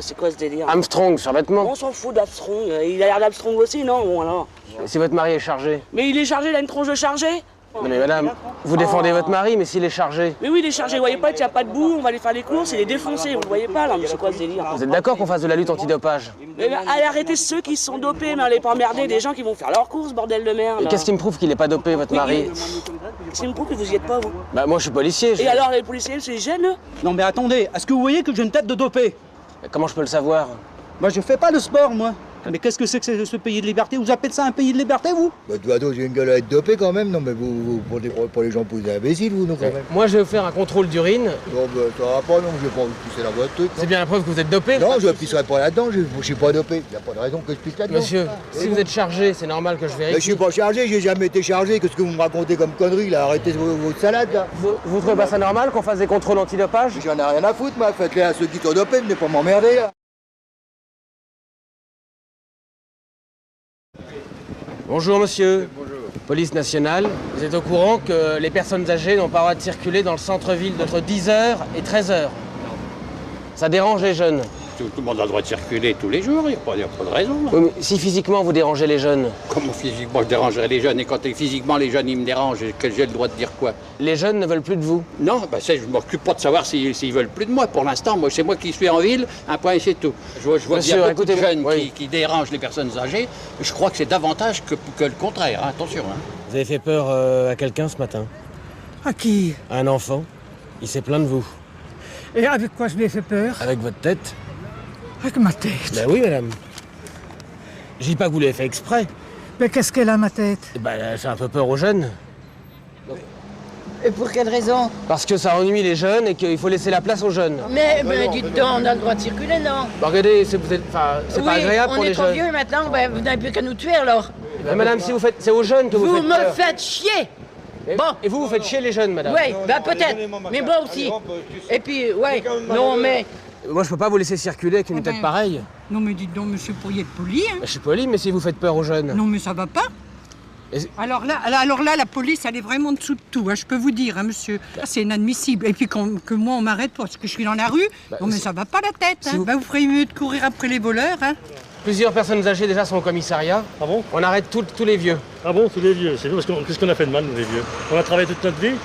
C'est quoi ce délire? Armstrong, survêtement. On s'en fout d'Armstrong. Il a l'air d'Armstrong aussi, non? Bon, alors. Si votre mari est chargé. Mais il est chargé, il a une tronche de chargé? Non mais madame, vous défendez votre mari, mais s'il est chargé. Mais oui, il est chargé, vous voyez pas, il n'y a pas de boue, on va aller faire les courses, il est défoncé, vous le voyez pas, là, mais c'est quoi ce délire? Vous êtes d'accord qu'on fasse de la lutte antidopage? Mais allez arrêter ceux qui sont dopés, mais allez pas emmerder des gens qui vont faire leurs courses, bordel de merde. Et qu'est-ce qui me prouve qu'il n'est pas dopé, votre mari? Qu'est-ce qui me prouve que vous y êtes pas, vous? Bah moi je suis policier. Et alors les policiers, c'est gêneux? Non mais attendez, est-ce que vous voyez que j'ai une tête de dopé? Comment je peux le savoir? Moi je fais pas de sport, moi. Mais qu'est-ce que c'est que ce pays de liberté? Vous appelez ça un pays de liberté, vous? Bah, toi, j'ai une gueule à être dopé quand même. Non, mais vous pour les gens plus imbéciles, vous, non, quand même. Moi, je vais vous faire un contrôle d'urine. Non, bah, ça va pas, non, je vais pas vous pousser la boîte truc. C'est bien la preuve que vous êtes dopé? Non, je ne pisserai pas là-dedans, je suis pas dopé. Il n'y a pas de raison que je pisse là-dedans. Monsieur, si vous êtes chargé, c'est normal que je vérifie. Mais je suis pas chargé, j'ai jamais été chargé. Qu'est-ce que vous me racontez comme conneries, là? Arrêtez votre salade, là. Vous trouvez pas ça normal qu'on fasse des contrôles antidopage? J'en ai rien à foutre, moi. Faites-les à ceux qui sont dopés, venez pas m'emmerder, là. Bonjour monsieur. Bonjour. Police nationale, vous êtes au courant que les personnes âgées n'ont pas le droit de circuler dans le centre-ville entre 10h et 13h. Ça dérange les jeunes. Tout le monde a le droit de circuler tous les jours, il n'y a pas de raison. Oui, mais si physiquement vous dérangez les jeunes. Comment physiquement je dérangerais les jeunes? Et quand physiquement les jeunes ils me dérangent, j'ai le droit de dire quoi? Les jeunes ne veulent plus de vous? Non, ben ça, je ne m'occupe pas de savoir s'ils veulent plus de moi. Pour l'instant, moi, c'est moi qui suis en ville, un point et c'est tout. Je vois qu'il y a beaucoup de jeunes qui dérangent les personnes âgées. Je crois que c'est davantage que le contraire, hein, attention. Hein. Vous avez fait peur à quelqu'un ce matin? À qui? À un enfant. Il s'est plaint de vous. Et avec quoi je lui ai fait peur? Avec votre tête? Avec ma tête? Ben oui, madame. Je dis pas que vous l'avez fait exprès. Mais qu'est-ce qu'elle a, ma tête? Ben, c'est un peu peur aux jeunes. Et pour quelle raison? Parce que ça ennuie les jeunes et qu'il faut laisser la place aux jeunes. Mais dites donc, on a le droit de circuler, non? Ben, regardez, c'est pas agréable pour les jeunes. On est trop vieux maintenant, ben, vous n'avez plus qu'à nous tuer alors. Mais madame, si vous faites, c'est aux jeunes que vous faites peur. Vous me faites chier! Bon. Et vous faites chier les jeunes, madame? Oui, ben peut-être, mais moi aussi. Et puis, ouais, non mais... Moi, je peux pas vous laisser circuler avec une tête pareille. Non, mais dites donc, monsieur, pourriez être poli, hein? Je suis poli, mais si vous faites peur aux jeunes. Non, mais ça va pas. Alors là, la police, elle est vraiment en dessous de tout, hein, je peux vous dire, hein, monsieur. C'est inadmissible. Et puis que moi, on m'arrête parce que je suis dans la rue, non, mais ça va pas la tête. Hein. Vous ferez mieux de courir après les voleurs, hein. Plusieurs personnes âgées déjà sont au commissariat. Ah bon? On arrête tous les vieux. Ah bon, tous les vieux? C'est parce qu'est-ce qu'on a fait de mal, nous, les vieux? On a travaillé toute notre vie?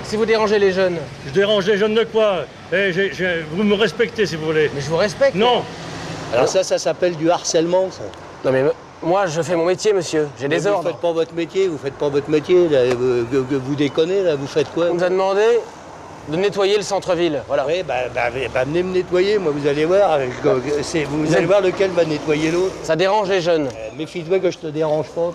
Si vous dérangez les jeunes. Je dérange les jeunes de quoi? Vous me respectez, si vous voulez. Mais je vous respecte. Non. Alors ça s'appelle du harcèlement, ça. Non mais moi, je fais mon métier, monsieur. J'ai des ordres. Vous faites pas votre métier, là. Vous déconnez, là. Vous faites quoi? On nous a demandé de nettoyer le centre-ville. Voilà. Oui, venez me nettoyer, moi, vous allez voir. Vous allez voir lequel va nettoyer l'autre. Ça dérange les jeunes. Méfie-toi que je te dérange pas.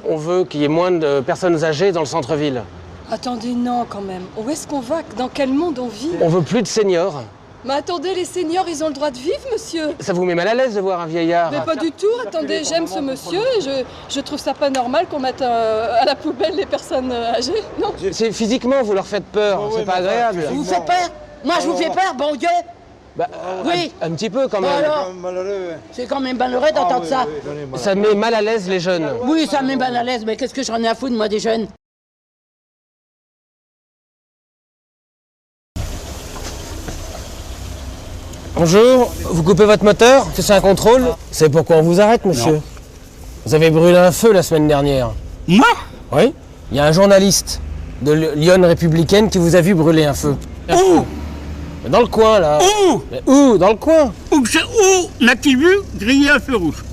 On veut qu'il y ait moins de personnes âgées dans le centre-ville. Attendez, non, quand même. Où est-ce qu'on va? Dans quel monde on vit? On veut plus de seniors. Mais attendez, les seniors, ils ont le droit de vivre, monsieur? Ça vous met mal à l'aise de voir un vieillard? Mais pas du tout. Attendez, j'aime ce monsieur et je trouve ça pas normal qu'on mette à la poubelle les personnes âgées, non? C'est physiquement, vous leur faites peur. C'est pas agréable. Vous faites peur? Moi, je vous fais peur, bon Dieu? Oui. Un petit peu, quand même. Alors, c'est quand même malheureux d'entendre ça. Ça met mal à l'aise les jeunes. Oui, ça me met mal à l'aise, mais qu'est-ce que j'en ai à foutre, moi, des jeunes? Bonjour, vous coupez votre moteur? C'est un contrôle? C'est pourquoi on vous arrête, monsieur? Non. Vous avez brûlé un feu la semaine dernière. Moi? Oui. Il y a un journaliste de Lyon Républicaine qui vous a vu brûler un feu. Où? Dans le coin, là. Où? Où? Dans le coin. Où n'a-t-il vu griller un feu rouge?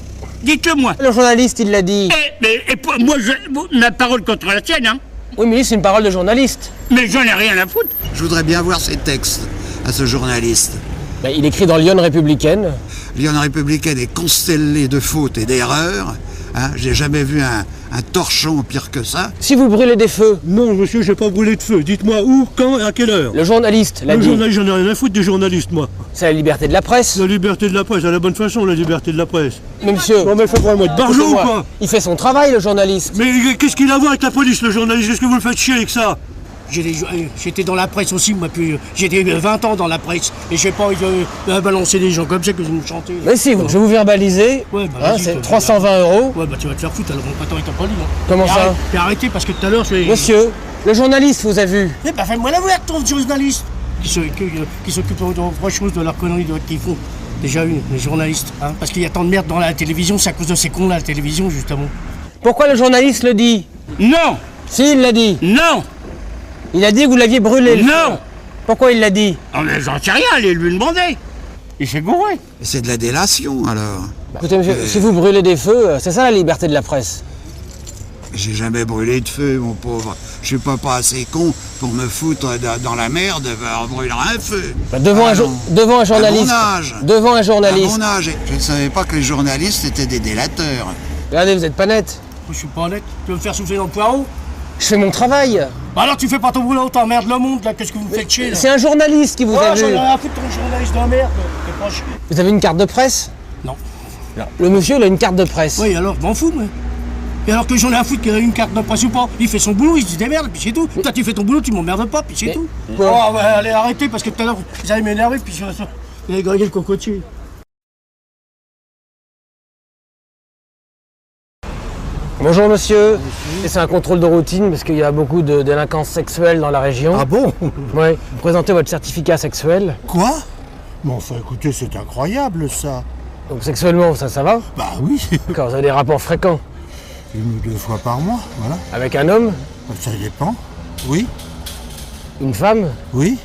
Dites-le-moi. Le journaliste, il l'a dit. Moi, ma parole contre la tienne, hein? Oui, mais c'est une parole de journaliste. Mais j'en ai rien à foutre. Je voudrais bien voir ses textes à ce journaliste. Il écrit dans Lyon Républicaine. Lyon Républicaine est constellée de fautes et d'erreurs. Hein, j'ai jamais vu un torchon pire que ça. Si vous brûlez des feux? Non, monsieur, j'ai pas brûlé de feu. Dites-moi où, quand et à quelle heure? Le journaliste l'a dit. Le journaliste, j'en ai rien à foutre des journalistes, moi. C'est la liberté de la presse. La liberté de la presse, à la bonne façon, la liberté de la presse. Mais monsieur... Non mais faut vraiment être barjot ou quoi? Il fait son travail, le journaliste. Mais qu'est-ce qu'il a à voir avec la police, le journaliste? Est-ce que vous le faites chier avec ça? J'étais dans la presse aussi, moi, puis j'étais 20 ans dans la presse, et j'ai pas envie de balancer des gens comme ça que vous me chantez. Mais si, je vais vous verbaliser, ouais, c'est 320 €. Ouais, tu vas te faire foutre, alors mon patron est pas libre. Comment ça? T'es arrêté parce que tout à l'heure, Monsieur, le journaliste vous a vu. Eh ben, fais-moi la voir, ton journaliste, qui s'occupe d'autre chose de leurs conneries qu'ils font. Déjà les journalistes, hein, parce qu'il y a tant de merde dans la télévision, c'est à cause de ces cons-là, la télévision, justement. Pourquoi le journaliste le dit? Non. Si, il l'a dit. Non. Il a dit que vous l'aviez brûlé. Non. Pourquoi il l'a dit? Oh mais j'en sais rien, allez lui demander. Il s'est gouré. C'est de la délation, alors. Écoutez, monsieur, si vous brûlez des feux, c'est ça la liberté de la presse? J'ai jamais brûlé de feu, mon pauvre. Je suis pas assez con pour me foutre dans la merde en brûlant un feu. Devant un journaliste. À mon âge. Devant un journaliste. À mon âge. Je ne savais pas que les journalistes étaient des délateurs. Regardez, vous êtes pas net. Je suis pas net. Tu veux me faire souffler dans le poireau? Je fais mon travail. Bah alors tu fais pas ton boulot, t'emmerdes le monde là, qu'est-ce que vous me faites chier là? C'est un journaliste qui vous a vu. J'en ai rien à foutre ton journaliste de merde, t'es pas chier. Vous avez une carte de presse? Non. Le monsieur, il a une carte de presse. Oui, alors, je m'en fous, moi. Et alors que j'en ai à foutre qu'il a une carte de presse ou pas? Il fait son boulot, il se démerde, puis c'est tout. Toi, tu fais ton boulot, tu m'emmerdes pas, puis c'est tout. Oh, bah, allez, arrêtez, parce que tout à l'heure, vous allez m'énerver, puis vous allez griller le cocotier. Bonjour monsieur. C'est un contrôle de routine parce qu'il y a beaucoup de délinquance sexuelle dans la région. Ah bon? Oui. Vous présentez votre certificat sexuel. Quoi? Mais enfin écoutez, c'est incroyable ça. Donc sexuellement, ça va? Bah oui. Quand vous avez des rapports fréquents? 1 ou 2 fois par mois, voilà. Avec un homme? Ça dépend. Oui. Une femme? Oui.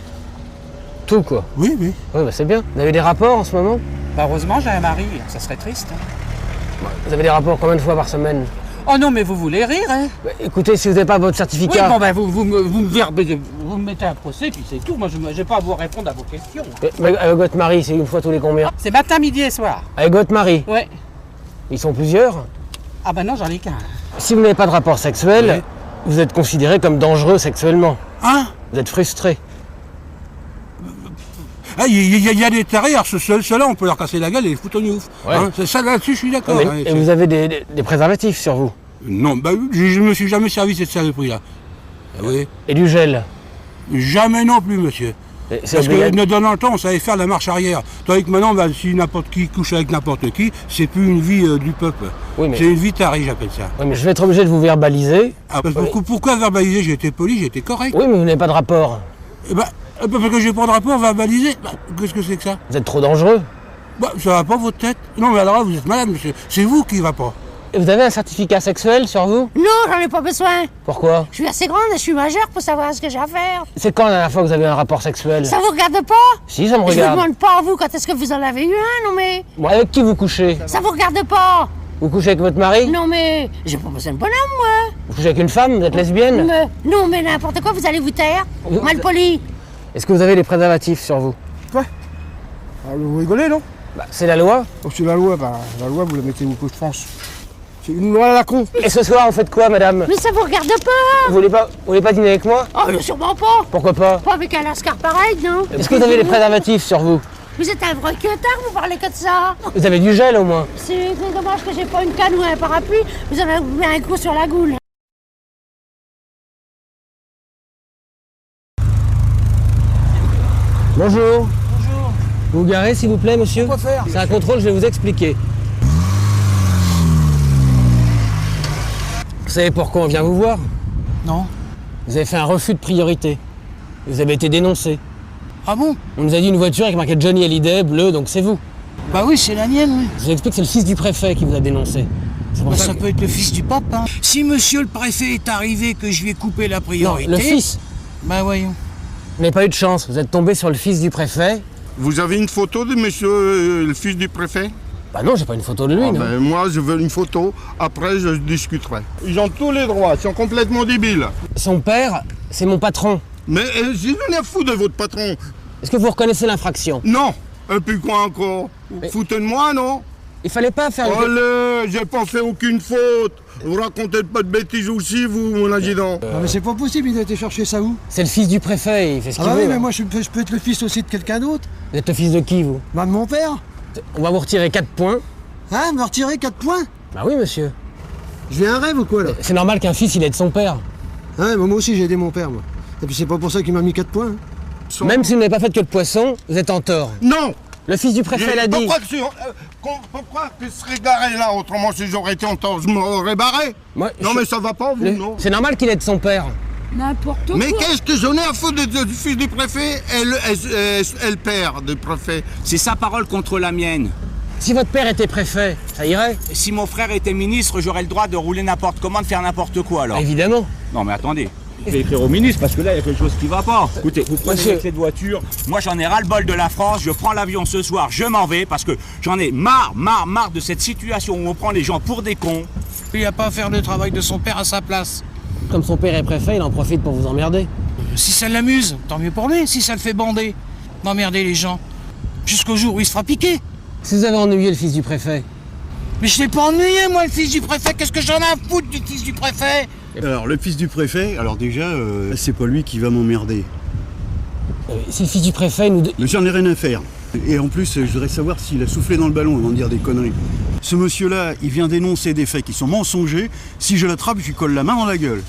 Tout quoi? Oui, oui. Oui, bah c'est bien. Vous avez des rapports en ce moment? Bah heureusement j'ai un mari, ça serait triste. Vous avez des rapports combien de fois par semaine? Oh non mais vous voulez rire hein? Bah, écoutez, si vous n'avez pas votre certificat... Oui bon bah vous me mettez un procès puis c'est tout, moi je n'ai pas à vous répondre à vos questions. Mais avec votre mari, c'est une fois tous les combien? C'est matin, midi et soir. Avec votre mari? Ouais. Ils sont plusieurs? Ah bah non j'en ai qu'un. Si vous n'avez pas de rapport sexuel, vous êtes considéré comme dangereux sexuellement. Hein? Vous êtes frustré. Il y a des tarés, alors ceux-là, on peut leur casser la gueule et les foutre au ouf. Ouais. Hein, ça, là-dessus, je suis d'accord. Hein, et vous avez des préservatifs sur vous? Non, bah je me suis jamais servi de cette saloperie-là. Oui. Et du gel? Jamais non plus, monsieur. Parce que dans le temps, on savait faire la marche arrière. Tandis que maintenant, bah, si n'importe qui couche avec n'importe qui, c'est plus une vie du peuple. Oui, mais... C'est une vie tarée, j'appelle ça. Oui, mais je vais être obligé de vous verbaliser. Ah, pourquoi verbaliser? J'ai été poli, j'ai été correct. Oui, mais vous n'avez pas de rapport. Parce que j'ai pas de rapport, verbaliser. Qu'est-ce que c'est que ça? Vous êtes trop dangereux. Bah, ça va pas votre tête? Non, mais alors là, vous êtes malade, monsieur. C'est vous qui va pas. Et vous avez un certificat sexuel sur vous? Non, j'en ai pas besoin. Pourquoi? Je suis assez grande et je suis majeure pour savoir ce que j'ai à faire. C'est quand la dernière fois que vous avez eu un rapport sexuel? Ça vous regarde pas? Si, ça me regarde. Je vous demande pas, vous, quand est-ce que vous en avez eu un, non mais... Bon, avec qui vous couchez? Ça vous regarde pas? Vous couchez avec votre mari? Non mais... J'ai pas besoin de bonhomme, moi. Vous couchez avec une femme? Vous êtes lesbienne? Non mais n'importe quoi, vous allez vous taire. Mal poli. Est-ce que vous avez des préservatifs sur vous? Quoi? Vous rigolez, non? Bah, c'est la loi. Oh, c'est la loi, vous la mettez où que je pense. C'est une loi à la con. Et ce soir, vous faites quoi, madame? Mais ça vous regarde pas. Vous voulez pas dîner avec moi? Oh, sûrement pas. Pourquoi pas? Pas avec un lascar pareil, non? Est-ce que vous avez des préservatifs sur vous? Vous êtes un vrai queutard, vous parlez que de ça. Vous avez du gel, au moins? C'est dommage que j'ai pas une canne ou un parapluie. Vous en avez mis un coup sur la goule. Bonjour. Bonjour. Vous vous garez, s'il vous plaît, monsieur? Pourquoi faire? C'est un contrôle, je vais vous expliquer. Vous savez pourquoi on vient vous voir? Non. Vous avez fait un refus de priorité. Vous avez été dénoncé. Ah bon? On nous a dit une voiture avec marqué Johnny Hallyday, bleu, donc c'est vous. Bah oui, c'est la mienne, oui. Je vous explique, c'est le fils du préfet qui vous a dénoncé. Bah, ça peut être le fils du pape, hein. Si monsieur le préfet est arrivé que je lui ai coupé la priorité... Non, le fils. Bah voyons. Vous n'avez pas eu de chance, vous êtes tombé sur le fils du préfet. Vous avez une photo de monsieur le fils du préfet? Bah non, j'ai pas une photo de lui, non. Ben, moi, je veux une photo, après je discuterai. Ils ont tous les droits, ils sont complètement débiles. Son père, c'est mon patron. Mais j'ai rien à foutre de votre patron. Est-ce que vous reconnaissez l'infraction? Non. Et puis quoi encore? Foutez de moi, non? Il fallait pas faire... Allez, j'ai pas fait aucune faute. Vous racontez pas de bêtises aussi, vous, mon adjudant. Non mais c'est pas possible, il a été chercher ça où? C'est le fils du préfet, il fait ce qu'il veut. Ah oui, mais moi je peux être le fils aussi de quelqu'un d'autre. Vous êtes le fils de qui, vous? Bah de mon père. On va vous retirer 4 points. Hein, me retirer 4 points? Bah oui, monsieur. Je vis un rêve ou quoi, là? C'est normal qu'un fils, il aide son père. Ouais, mais moi aussi j'ai aidé mon père, moi. Et puis c'est pas pour ça qu'il m'a mis 4 points. Hein. Même si vous n'avez pas fait que de poisson, vous êtes en tort. Non! Le fils du préfet l'a dit. Pourquoi que je serais garé là? Autrement, si j'aurais été en tort, je m'aurais barré. Non, mais ça va pas, vous, non? C'est normal qu'il aide son père. N'importe quoi. Mais qu'est-ce que j'en ai à foutre du fils du préfet et le père du préfet? C'est sa parole contre la mienne. Si votre père était préfet, ça irait? Si mon frère était ministre, j'aurais le droit de rouler n'importe comment, de faire n'importe quoi, alors. Évidemment. Non, mais attendez. Je vais écrire au ministre parce que là, il y a quelque chose qui va pas. Écoutez, vous prenez cette voiture. Moi, j'en ai ras-le-bol de la France. Je prends l'avion ce soir, je m'en vais parce que j'en ai marre de cette situation où on prend les gens pour des cons. Il n'y a pas à faire le travail de son père à sa place. Comme son père est préfet, il en profite pour vous emmerder. Si ça l'amuse, tant mieux pour lui. Si ça le fait bander, d'emmerder les gens. Jusqu'au jour où il se fera piquer. Si vous avez ennuyé le fils du préfet. Mais je l'ai pas ennuyé, moi, le fils du préfet. Qu'est-ce que j'en ai à foutre du fils du préfet? Alors, le fils du préfet, alors déjà, c'est pas lui qui va m'emmerder. Si le fils du préfet nous... Mais j'en ai rien à faire. Et en plus, je voudrais savoir s'il a soufflé dans le ballon avant de dire des conneries. Ce monsieur-là, il vient dénoncer des faits qui sont mensongers. Si je l'attrape, je lui colle la main dans la gueule.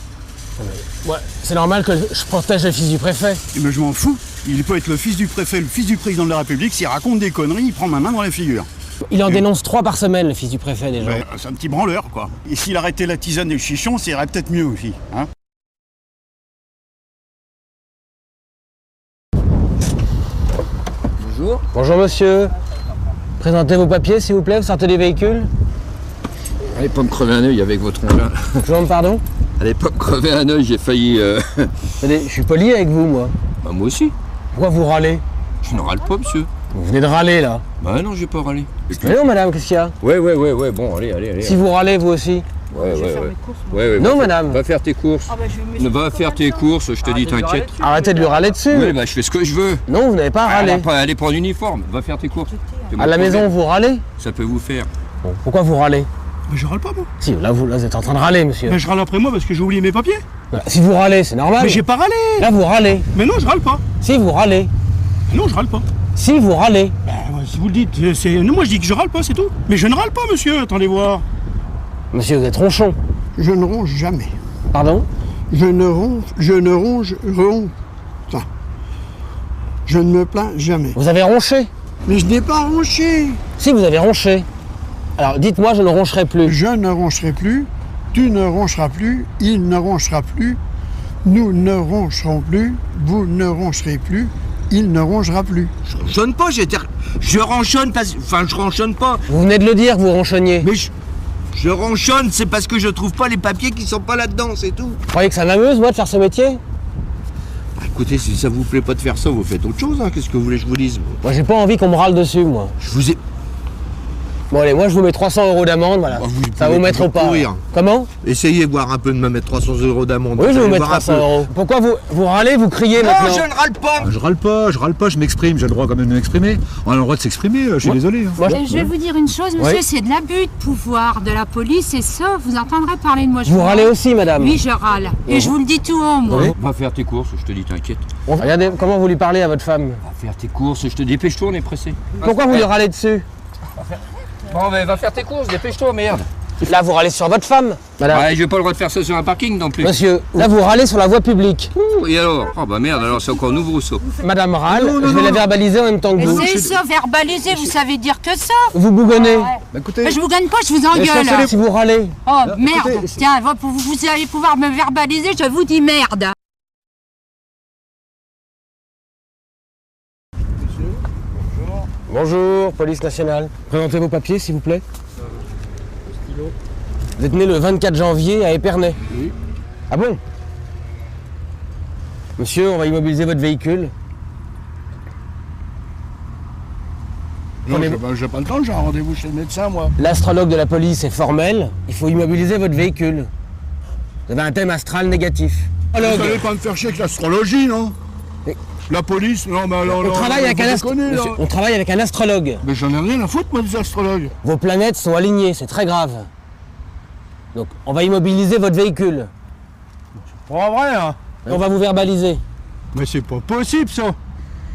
Ouais, c'est normal que je protège le fils du préfet. Mais je m'en fous. Il peut être le fils du préfet, le fils du président de la République. S'il raconte des conneries, il prend ma main dans la figure. Il en dénonce 3 par semaine, le fils du préfet, déjà. Ouais, c'est un petit branleur, quoi. Et s'il arrêtait la tisane et le chichon, ça irait peut-être mieux aussi, hein. Bonjour. Bonjour, monsieur. Présentez vos papiers, s'il vous plaît, vous sortez des véhicules. Allez pas me crever un œil avec votre engin. Je vous demande pardon. Allez pas me crever un œil, j'ai failli... Attendez, je suis poli avec vous, moi. Bah moi aussi. Pourquoi vous râlez? Je ne râle pas, monsieur. Vous venez de râler, là. Bah non, j'ai pas râlé. Mais non, madame, qu'est-ce qu'il y a? Ouais, bon, allez. Si vous râlez, vous aussi. Ouais. Non, madame. Va faire tes courses. Va faire tes courses, je te dis, t'inquiète. Arrêtez de lui râler dessus. Oui, bah je fais ce que je veux. Non, vous n'avez pas à râler. Allez prendre l'uniforme, va faire tes courses. À la maison, vous râlez? Ça peut vous faire. Bon, pourquoi vous râlez? Mais je râle pas, moi. Si, là vous êtes en train de râler, monsieur. Mais je râle après moi parce que j'ai oublié mes papiers. Si vous râlez, c'est normal. Mais j'ai pas râlé. Là, vous râlez. Mais non, je râle pas. Si, vous râlez. Non, je râle pas. Si, vous râlez. Si vous le dites, c'est... Non, moi je dis que je râle pas, c'est tout. Mais je ne râle pas, monsieur, attendez voir. Monsieur, vous êtes ronchon. Je ne ronge jamais. Pardon? Je ne ronge. Enfin, je ne me plains jamais. Vous avez ronché? Mais je n'ai pas ronché. Si, vous avez ronché. Alors, dites-moi, je ne roncherai plus. Je ne roncherai plus. Tu ne roncheras plus. Il ne ronchera plus. Nous ne roncherons plus. Vous ne roncherez plus. Il ne rongera plus. Je ronchonne pas, je ronchonne parce... Enfin, je ronchonne pas. Vous venez de le dire, vous ronchonniez. Mais je ronchonne, c'est parce que je trouve pas les papiers qui sont pas là-dedans, c'est tout. Vous croyez que ça m'amuse, moi, de faire ce métier? Écoutez, si ça vous plaît pas de faire ça, vous faites autre chose, hein. Qu'est-ce que vous voulez que je vous dise? Moi, j'ai pas envie qu'on me râle dessus, moi. Je vous ai... Bon, allez, moi, je vous mets 300 € d'amende, voilà. Ça va vous mettre au pas. Comment? Essayez voir un peu de me mettre 300 € d'amende. Oui, je vais vous mettre 300 €. Pourquoi vous râlez, vous criez maintenant? Non, je ne râle pas. Je râle pas, je m'exprime, j'ai le droit quand même de m'exprimer. On a le droit de s'exprimer, je suis désolé. Hein. Je vais vous dire une chose, monsieur, c'est de l'abus de pouvoir de la police et ça, vous entendrez parler de moi. Vous râlez aussi, madame? Oui, je râle. Et je vous le dis tout haut, moi. Oui. Va faire tes courses, je te dis, t'inquiète. Regardez, comment vous lui parlez à votre femme? Va faire tes courses, je te dépêche-toi, on est pressé. Pourquoi vous lui râlez dessus? Bon, mais va faire tes courses, dépêche-toi, merde. Là, vous râlez sur votre femme, madame. Ouais, j'ai pas le droit de faire ça sur un parking non plus. Monsieur, là, vous râlez sur la voie publique. Ouh, et alors? Oh bah merde, alors c'est encore nouveau, ça. Madame râle, je vais la verbaliser en même temps que vous. Mais c'est ça, verbaliser, vous savez dire que ça. Vous bougonnez. Bah, écoutez... Mais je vous gagne pas, je vous engueule. Si vous râlez. Oh, merde. Écoutez, tiens, vous allez pouvoir me verbaliser, je vous dis merde. Bonjour, police nationale. Présentez vos papiers, s'il vous plaît. Vous êtes né le 24 janvier à Épernay? Oui. Ah bon? Monsieur, on va immobiliser votre véhicule. Non, j'ai pas le temps, j'ai un rendez-vous chez le médecin, moi. L'astrologue de la police est formel, il faut immobiliser votre véhicule. Vous avez un thème astral négatif. Vous n'allez pas me faire chier avec l'astrologie, non? La police? Non, mais alors... On travaille avec un astrologue. Mais j'en ai rien à foutre, moi, des astrologues. Vos planètes sont alignées, c'est très grave. Donc, on va immobiliser votre véhicule. C'est pas vrai, hein? Et on va vous verbaliser. Mais c'est pas possible, ça.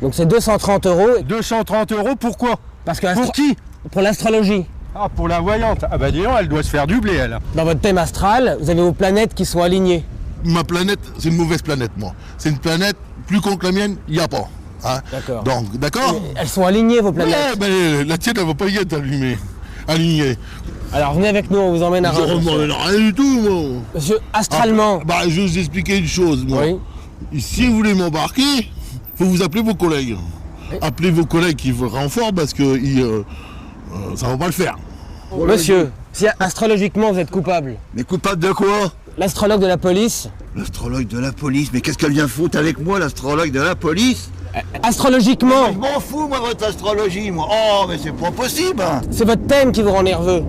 Donc, c'est 230 €. 230 € pourquoi? Parce que pour qui? Pour l'astrologie. Ah, pour la voyante. Ah bah dis donc, elle doit se faire doubler, elle. Dans votre thème astral, vous avez vos planètes qui sont alignées. Ma planète, c'est une mauvaise planète, moi. C'est une planète plus con que la mienne, il n'y a pas. Hein? D'accord. Donc, d'accord? Elles sont alignées, vos planètes. Ouais, ben, la tienne, elle va pas y être alignée. Alors, venez avec nous, on vous emmène à Reims. Je ne rien du tout, moi. Monsieur, astralement... Ah, bah, je vais vous expliquer une chose, moi. Oui. Si vous voulez m'embarquer, il faut vous appeler vos collègues. Oui. Appelez vos collègues qui vous renfortent parce que ça va pas le faire. Monsieur, si astrologiquement vous êtes coupable... Mais coupable de quoi? L'astrologue de la police. L'astrologue de la police? Mais qu'est-ce qu'elle vient foutre avec moi, l'astrologue de la police? Astrologiquement. Je m'en fous, moi, votre astrologie, moi. Oh, mais c'est pas possible. C'est votre thème qui vous rend nerveux.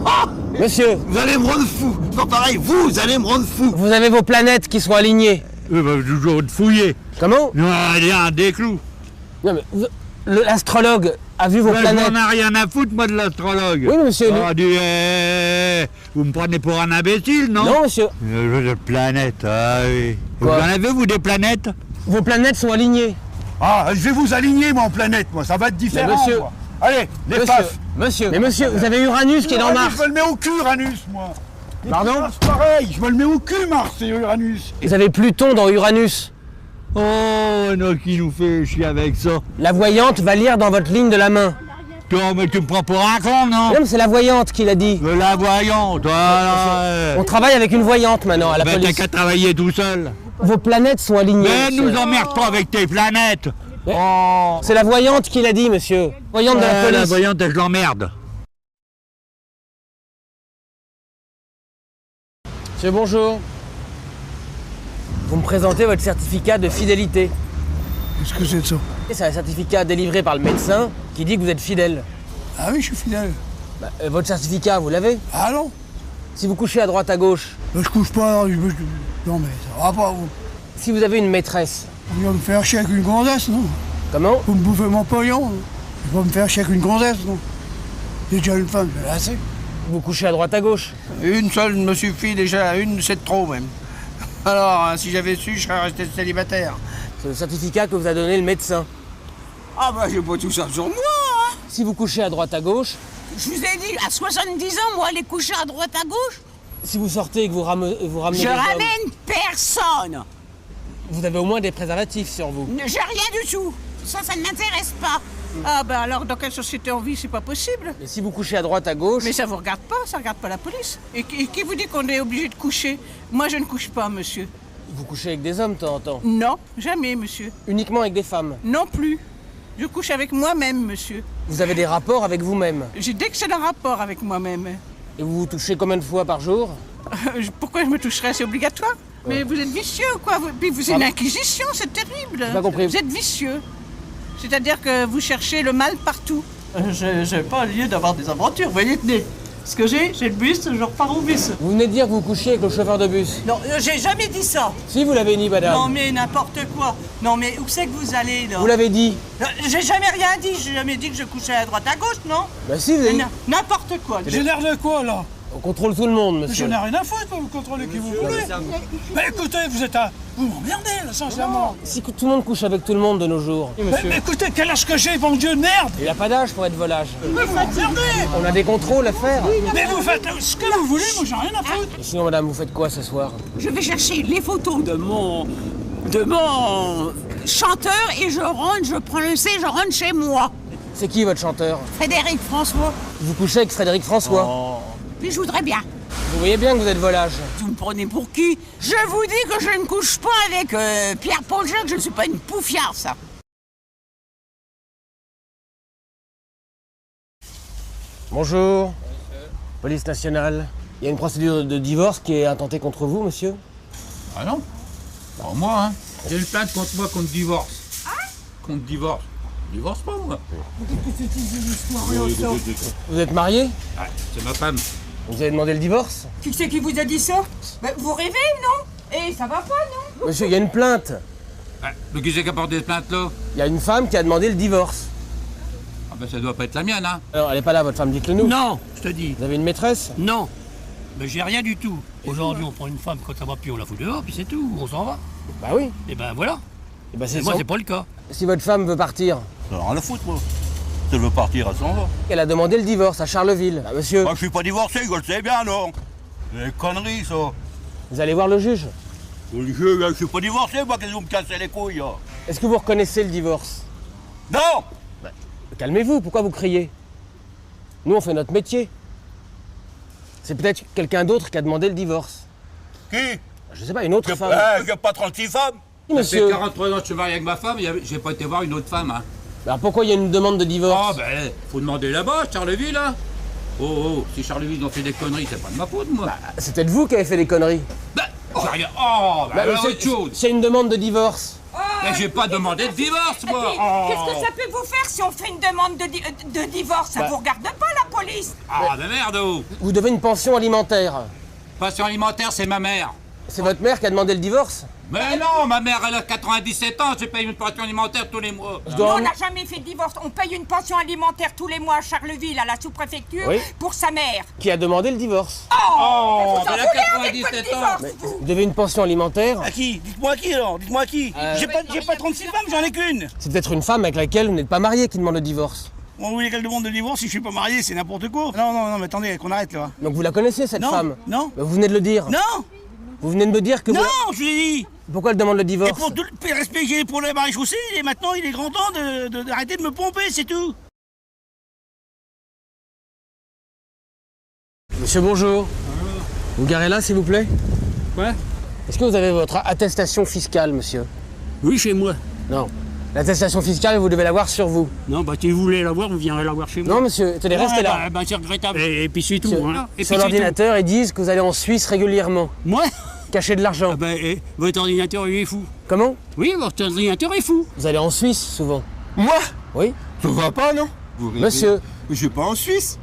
Ah, monsieur. Vous allez me rendre fou. C'est pas pareil, vous allez me rendre fou. Vous avez vos planètes qui sont alignées. Bah, toujours de fouiller. Comment? Il y a un déclou. Non, mais l'astrologue a vu vos planètes. J'en ai rien à foutre, moi, de l'astrologue. Oui, monsieur. Vous me prenez pour un imbécile, non? Non, monsieur. Des planètes, ah oui. Vous en avez, vous, des planètes? Vos planètes sont alignées. Ah, je vais vous aligner, moi, en planète, moi. Ça va être différent, monsieur. Moi. Allez, les paf. Monsieur. Mais monsieur, vous avez Uranus qui est dans Mars. Je me le mets au cul, Uranus, moi. Pardon? C'est pareil, je me le mets au cul, Mars, c'est Uranus. Vous avez Pluton dans Uranus. Oh, non, qui nous fait chier avec ça? La voyante va lire dans votre ligne de la main. Mais tu me prends pour un con, non? Non, mais c'est la voyante qui l'a dit. La voyante, voilà. On travaille avec une voyante maintenant à la police. T'as qu'à travailler tout seul. Vos planètes sont alignées. Mais nous emmerde pas avec tes planètes. Oh. C'est la voyante qui l'a dit, monsieur. Voyante de la police. La voyante, je l'emmerde. Monsieur, bonjour. Vous me présentez votre certificat de fidélité. Qu'est-ce que c'est de ça? C'est un certificat délivré par le médecin qui dit que vous êtes fidèle. Ah oui, je suis fidèle. Votre certificat, vous l'avez? Ah non. Si vous couchez à droite, à gauche? Je couche pas, non mais ça va pas, vous. Si vous avez une maîtresse? Vous allez me faire chier avec une gonzesse, non? Comment? Vous me bouffez mon pognon. Vous me faire chier avec une gonzesse, non? J'ai déjà une femme, j'ai assez. Vous couchez à droite, à gauche? Une seule me suffit déjà, une c'est trop même. Alors, si j'avais su, je serais resté célibataire. C'est le certificat que vous a donné le médecin. Ah bah j'ai pas tout ça sur moi, hein. Si vous couchez à droite, à gauche? Je vous ai dit, à 70 ans, moi, aller coucher à droite, à gauche? Si vous sortez et que vous ramenez Je des ramène hommes, personne. vous avez au moins des préservatifs sur vous. J'ai rien du tout. Ça ne m'intéresse pas. Ah ben alors, dans quelle société on vit, c'est pas possible. Mais si vous couchez à droite, à gauche... Mais ça vous regarde pas, ça regarde pas la police. Et qui vous dit qu'on est obligé de coucher? Moi, je ne couche pas, monsieur. Vous couchez avec des hommes de temps en temps? Non, jamais, monsieur. Uniquement avec des femmes? Non plus. Je couche avec moi-même, monsieur. Vous avez des rapports avec vous-même? J'ai d'excellents rapports avec moi-même. Et vous vous touchez combien de fois par jour? Pourquoi je me toucherais? C'est obligatoire. Mais vous êtes vicieux, quoi. Puis vous êtes une inquisition, c'est terrible. J'ai pas compris. Vous êtes vicieux. C'est-à-dire que vous cherchez le mal partout. J'ai pas lieu d'avoir des aventures, vous voyez, tenez. Ce que j'ai le bus, je repars au bus. Vous venez de dire que vous couchiez avec le chauffeur de bus? Non, j'ai jamais dit ça. Si, vous l'avez dit, madame. Non, mais n'importe quoi. Non, mais où c'est que vous allez, là? Vous l'avez dit. J'ai jamais rien dit. J'ai jamais dit que je couchais à droite, à gauche, non? Bah si, vous avez dit. N'importe quoi. J'ai l'air de quoi, là? On contrôle tout le monde, monsieur. Je n'ai rien à foutre, vous contrôlez qui vous voulez. Mais écoutez, vous m'emmerdez, là, sincèrement. Si tout le monde couche avec tout le monde de nos jours. Mais écoutez, quel âge que j'ai, bon Dieu de merde! Il n'y a pas d'âge pour être volage. Mais vous m'emmerdez! On a des contrôles à faire. Mais vous faites ce que vous voulez, moi j'ai rien à foutre. Et sinon, madame, vous faites quoi ce soir? Je vais chercher les photos de mon chanteur et je rentre, je prends le C, je rentre chez moi. C'est qui votre chanteur? Frédéric François. Vous couchez avec Frédéric François? Oh. Puis je voudrais bien. Vous voyez bien que vous êtes volage. Vous me prenez pour qui? Je vous dis que je ne couche pas avec Pierre-Paul Jacques, je ne suis pas une poufiard, ça. Bonjour. Police nationale. Il y a une procédure de divorce qui est intentée contre vous, monsieur? Ah non? Pas moi, hein. J'ai une plainte contre moi contre divorce. Contre divorce. Divorce pas, moi. Vous êtes marié? Ouais, c'est ma femme. Vous avez demandé le divorce? Qui c'est qui vous a dit ça? Ben, vous rêvez, non? Eh, ça va pas, non? Monsieur, il y a une plainte. Ouais, mais qui c'est qui a porté cette plainte-là? Il y a une femme qui a demandé le divorce. Ah ben ça doit pas être la mienne, hein. Alors, elle est pas là, votre femme, dites-le nous. Non, je te dis. Vous avez une maîtresse? Non. Mais j'ai rien du tout. Aujourd'hui, on prend une femme quand ça va, puis on la fout dehors, puis c'est tout, on s'en va. Bah oui. Et ben voilà. Et ben, moi, c'est pas le cas. Si votre femme veut partir? Alors, à la foutre, moi. Si elle veut partir, elle s'en va. Elle a demandé le divorce à Charleville. Ah, monsieur. Moi, je suis pas divorcé, je le sais bien, non. C'est des conneries, ça. Vous allez voir le juge? Le juge, je suis pas divorcé, moi, qu'est-ce que vous me cassez les couilles, là? Est-ce que vous reconnaissez le divorce? Non! Bah, calmez-vous, pourquoi vous criez? Nous, on fait notre métier. C'est peut-être quelqu'un d'autre qui a demandé le divorce. Qui? Je sais pas, une autre femme. Il n'y a pas 36 femmes. Monsieur. Ça fait 43 ans que je suis marié avec ma femme, j'ai pas été voir une autre femme, hein. Alors pourquoi il y a une demande de divorce? Ah ben, faut demander là-bas, Charleville, hein. Oh, si Charleville ont fait des conneries, c'est pas de ma faute, moi. Bah, c'est peut-être vous qui avez fait des conneries. Ben, j'ai rien. Oh, ben, autre chose. C'est une demande de divorce. Mais j'ai pas demandé de divorce, moi. Qu'est-ce que ça peut vous faire si on fait une demande de divorce? Ça vous regarde pas, la police? Ah, ben merde, oh. Vous devez une pension alimentaire. Pension alimentaire, c'est ma mère. C'est votre mère qui a demandé le divorce? Mais non, ma mère, elle a 97 ans, je paye une pension alimentaire tous les mois. On n'a jamais fait de divorce, on paye une pension alimentaire tous les mois à Charleville, à la sous-préfecture, pour sa mère. Qui a demandé le divorce? Oh, elle a 97 ans. Mais vous devez une pension alimentaire? À qui? Dites-moi qui, alors, dites-moi qui. J'ai pas 36 femmes, j'en ai qu'une. C'est peut-être une femme avec laquelle vous n'êtes pas marié qui demande le divorce. Bon, vous voulez qu'elle demande de divorce si je suis pas marié, c'est n'importe quoi. Non, mais attendez, qu'on arrête, là. Donc vous la connaissez, cette femme? Non. Vous venez de le dire. Non. Vous venez de me dire que non, je vous ai dit. Pourquoi elle demande le divorce? Et pour tout le respect que j'ai pour le maréchaussée, et maintenant il est grand temps d'arrêter de me pomper, c'est tout. Monsieur, bonjour. Vous garez là, s'il vous plaît? Ouais. Est-ce que vous avez votre attestation fiscale, monsieur? Oui, chez moi. Non. L'attestation fiscale, vous devez l'avoir sur vous. Non, bah si vous voulez l'avoir, vous viendrez l'avoir chez moi. Non, monsieur, tenez, restez là. Bah c'est regrettable. Et puis c'est tout. Hein. Et sur l'ordinateur, ils disent que vous allez en Suisse régulièrement. Moi? Cacher de l'argent. Ah bah, votre ordinateur, il est fou. Comment? Oui, votre ordinateur est fou. Vous allez en Suisse, souvent. Moi? Oui. Ça va pas, non? Monsieur. Je vais pas en Suisse.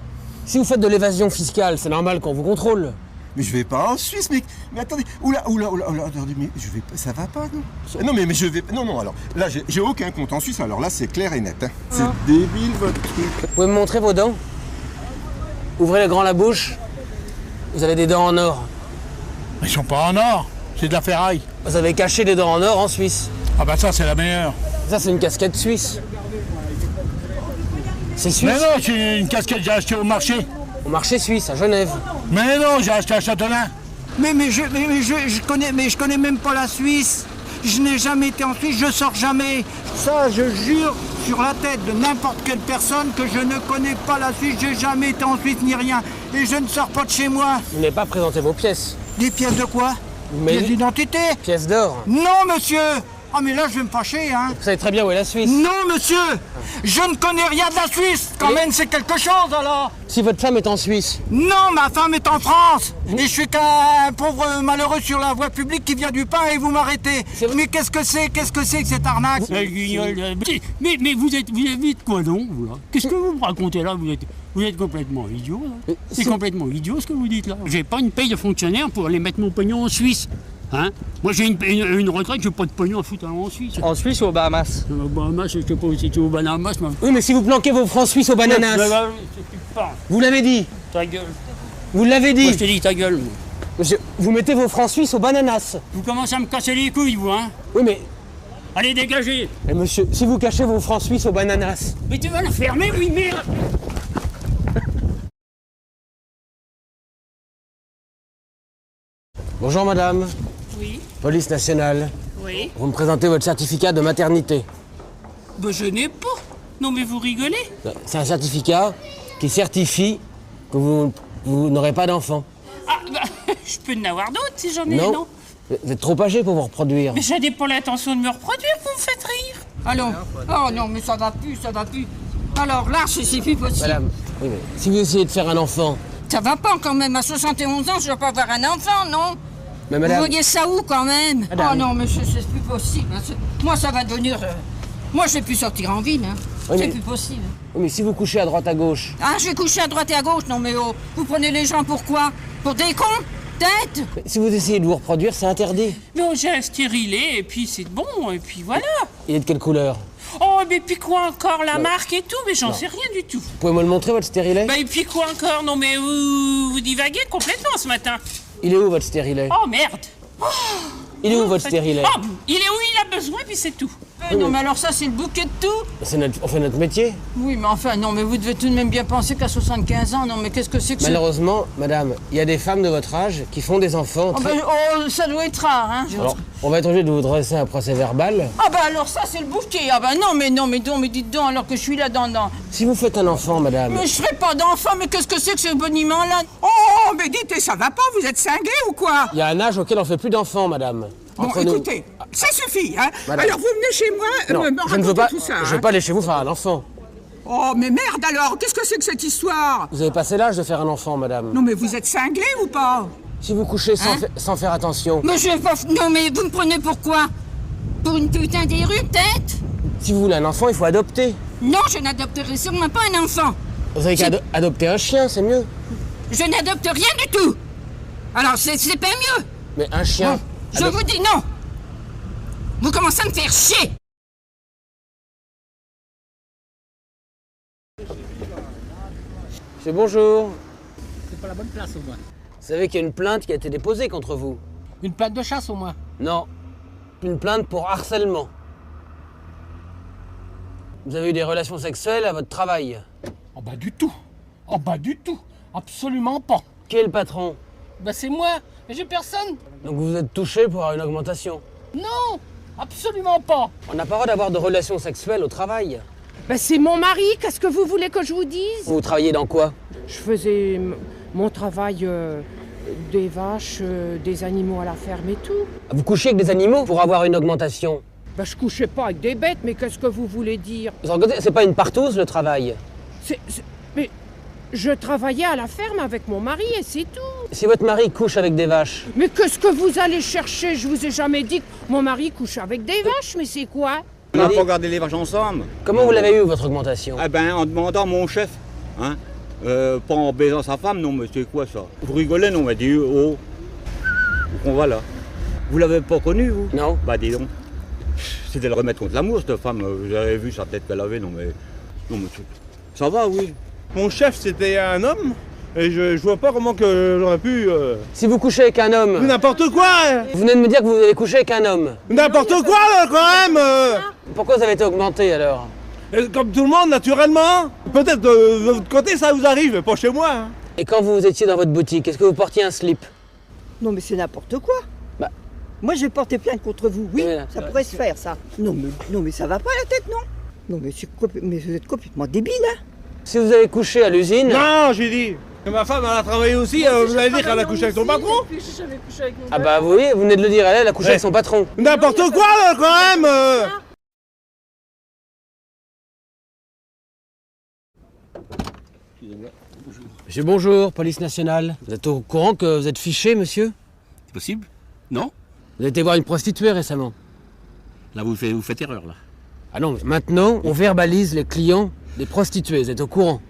Si vous faites de l'évasion fiscale, c'est normal qu'on vous contrôle. Mais je vais pas en Suisse, mais attendez, oula, attendez, mais je vais pas, ça va pas, non? Non, mais je vais, non, alors, là, j'ai aucun compte en Suisse, alors là, c'est clair et net, hein. C'est débile, votre truc. Vous pouvez me montrer vos dents? Ouvrez le grand la bouche. Vous avez des dents en or. Ils sont pas en or, c'est de la ferraille. Vous avez caché des dents en or en Suisse. Ah bah ça, c'est la meilleure. Ça, c'est une casquette suisse. C'est suisse? Mais non, c'est une casquette que j'ai achetée au marché. Au marché suisse, à Genève. Mais non, j'ai acheté à Châtelain. Mais je connais même pas la Suisse. Je n'ai jamais été en Suisse, je sors jamais. Ça, je jure sur la tête de n'importe quelle personne que je ne connais pas la Suisse. J'ai jamais été en Suisse ni rien. Et je ne sors pas de chez moi. Vous n'avez pas présenté vos pièces. Des pièces de quoi? Pièces d'identité? Pièces d'or. Non, monsieur. Ah mais là je vais me fâcher, hein. Vous savez très bien où est la Suisse. Non, monsieur. Je ne connais rien de la Suisse. Quand même, c'est quelque chose, alors. Si votre femme est en Suisse. Non, ma femme est en France. Et je suis qu'un pauvre malheureux sur la voie publique qui vient du pain et vous m'arrêtez. Mais qu'est-ce que c'est que cette arnaque? Mais vous êtes quoi donc, vous là? Qu'est-ce que vous me racontez là? Vous êtes complètement idiot, là. C'est complètement idiot ce que vous dites là. J'ai pas une paye de fonctionnaire pour aller mettre mon pognon en Suisse. Hein? Moi j'ai une retraite, j'ai pas de pognon à foutre en Suisse. En Suisse ou aux Bahamas? Aux Bahamas, je sais pas où c'est, aux Bahamas. Oui, mais si vous planquez vos francs suisses aux bananas. Vous l'avez dit. Ta gueule. Vous l'avez dit. Moi je te dis ta gueule. Moi. Monsieur, vous mettez vos francs suisses aux bananas. Vous commencez à me casser les couilles, vous, hein? Oui, mais... Allez, dégagez. Et monsieur, si vous cachez vos francs suisses aux bananas... Mais tu vas la fermer, oui, merde. Bonjour, madame. Oui. Police nationale. Oui. Vous me présentez votre certificat de maternité. Ben, je n'ai pas. Non, mais vous rigolez? C'est un certificat qui certifie que vous n'aurez pas d'enfant. Ah, bah, je peux en avoir d'autres si j'en ai, non? Vous êtes trop âgé pour vous reproduire. Mais je n'ai pas l'intention de me reproduire, vous me faites rire. Allons. Oh non, mais ça va plus, ça va plus. Alors là, c'est plus possible. Madame, oui, mais si vous essayez de faire un enfant... Ça va pas quand même, à 71 ans, je ne dois pas avoir un enfant, non? Mais madame... Vous voyez ça où quand même? Madame. Oh non, mais c'est plus possible. Moi, ça va devenir... Moi, je vais plus sortir en ville, hein. Oui, c'est mais... plus possible. Oui, mais si vous couchez à droite à gauche... Ah, je vais coucher à droite et à gauche? Non, mais oh, vous prenez les gens pour quoi? Pour des cons? Tête? Si vous essayez de vous reproduire, c'est interdit. Mais oh, j'ai un stérilet, et puis c'est bon, et puis voilà. Il est de quelle couleur? Oh, mais puis quoi encore? La marque et tout? Mais j'en sais rien du tout. Vous pouvez me le montrer, votre stérilet? Bah, et puis quoi encore? Non, mais vous divaguez complètement ce matin. Il est où, votre stérilet? Oh, merde. Oh, il est où, votre stérilet? Oh, il est où il a besoin, puis c'est tout. Non, mais alors ça, c'est le bouquet de tout. On fait notre métier. Oui, mais enfin, non, mais vous devez tout de même bien penser qu'à 75 ans, non, mais qu'est-ce que c'est que ça? Malheureusement, madame, il y a des femmes de votre âge qui font des enfants très... Oh, ça doit être rare, hein. Alors, on va être obligé de vous dresser un procès verbal. Ah bah alors ça, c'est le bouquet. Ah bah non, mais dites donc, alors que je suis là-dedans. Si vous faites un enfant, madame... Mais je ferai pas d'enfant, mais qu'est-ce que c'est que ce boniment-là? Oh, mais dites, ça va pas, vous êtes cinglé ou quoi? Il y a un âge auquel on fait plus d'enfants, madame. Bon, écoutez, ça suffit, hein. Madame. Alors, vous venez chez moi, me raconter tout ça. Je ne veux pas aller chez vous faire un enfant. Oh, mais merde alors, qu'est-ce que c'est que cette histoire? Vous avez passé l'âge de faire un enfant, madame. Non, mais vous êtes cinglé ou pas? Si vous couchez sans faire attention... Mais je vais pas... Non, mais vous me prenez pour quoi? Pour une putain d'érue, peut-être? Si vous voulez un enfant, il faut adopter. Non, je n'adopterai sûrement pas un enfant. Vous avez qu'à adopter un chien, c'est mieux. Je n'adopte rien du tout. Alors, c'est pas mieux. Mais un chien... Bon. Je vous dis non! Vous commencez à me faire chier! Monsieur, bonjour. C'est pas la bonne place au moins. Vous savez qu'il y a une plainte qui a été déposée contre vous? Une plainte de chasse au moins? Non. Une plainte pour harcèlement. Vous avez eu des relations sexuelles à votre travail? Oh bah du tout. Oh bah du tout. Absolument pas. Qui est le patron? Bah c'est moi. Mais j'ai personne. Donc vous êtes touché pour avoir une augmentation? Non, absolument pas. On n'a pas le droit d'avoir de relations sexuelles au travail. Bah c'est mon mari, qu'est-ce que vous voulez que je vous dise? Vous travaillez dans quoi? Je faisais mon travail des vaches, des animaux à la ferme et tout. Vous couchez avec des animaux pour avoir une augmentation? Ben, je couchais pas avec des bêtes, mais qu'est-ce que vous voulez dire? C'est pas une partouze le travail? Mais je travaillais à la ferme avec mon mari et c'est tout. Si votre mari couche avec des vaches? Mais qu'est-ce que vous allez chercher? Je vous ai jamais dit que mon mari couche avec des vaches, mais c'est quoi? On n'a pas gardé les vaches ensemble. Comment vous l'avez eu, votre augmentation? Eh ben, en demandant à mon chef, hein. Pas en baisant sa femme, non, mais c'est quoi ça? Vous rigolez, non, mais dit, oh, on va là. Vous l'avez pas connu, vous? Non. Bah, dis donc. C'était le remettre contre l'amour, cette femme. Vous avez vu sa tête qu'elle avait, non, mais ça va, oui. Mon chef, c'était un homme, et je vois pas comment que j'aurais pu... Si vous couchez avec un homme... N'importe quoi! Vous venez de me dire que vous avez couché avec un homme. N'importe quoi, là, quand même! Pourquoi vous avez été augmenté, alors? Comme tout le monde, naturellement. Peut-être de votre côté, ça vous arrive, mais pas chez moi. Hein. Et quand vous étiez dans votre boutique, est-ce que vous portiez un slip? Non, mais c'est n'importe quoi. Bah. Moi, je vais porter plainte contre vous. Oui, ça pourrait se faire, ça. Non, mais ça va pas la tête, non? Non, mais vous êtes complètement débile, hein? Si vous avez couché à l'usine... Non, j'ai dit. Ma femme, elle a travaillé aussi, vous allez dire qu'elle a couché avec ton patron? Ah bah oui, vous venez de le dire, elle a couché avec son patron. N'importe quoi, là, quand même! Monsieur, bonjour, police nationale. Vous êtes au courant que vous êtes fiché, monsieur? C'est possible? Non? Vous avez été voir une prostituée récemment. Là, vous faites erreur, là. Ah non, maintenant, on verbalise les clients des prostituées, vous êtes au courant?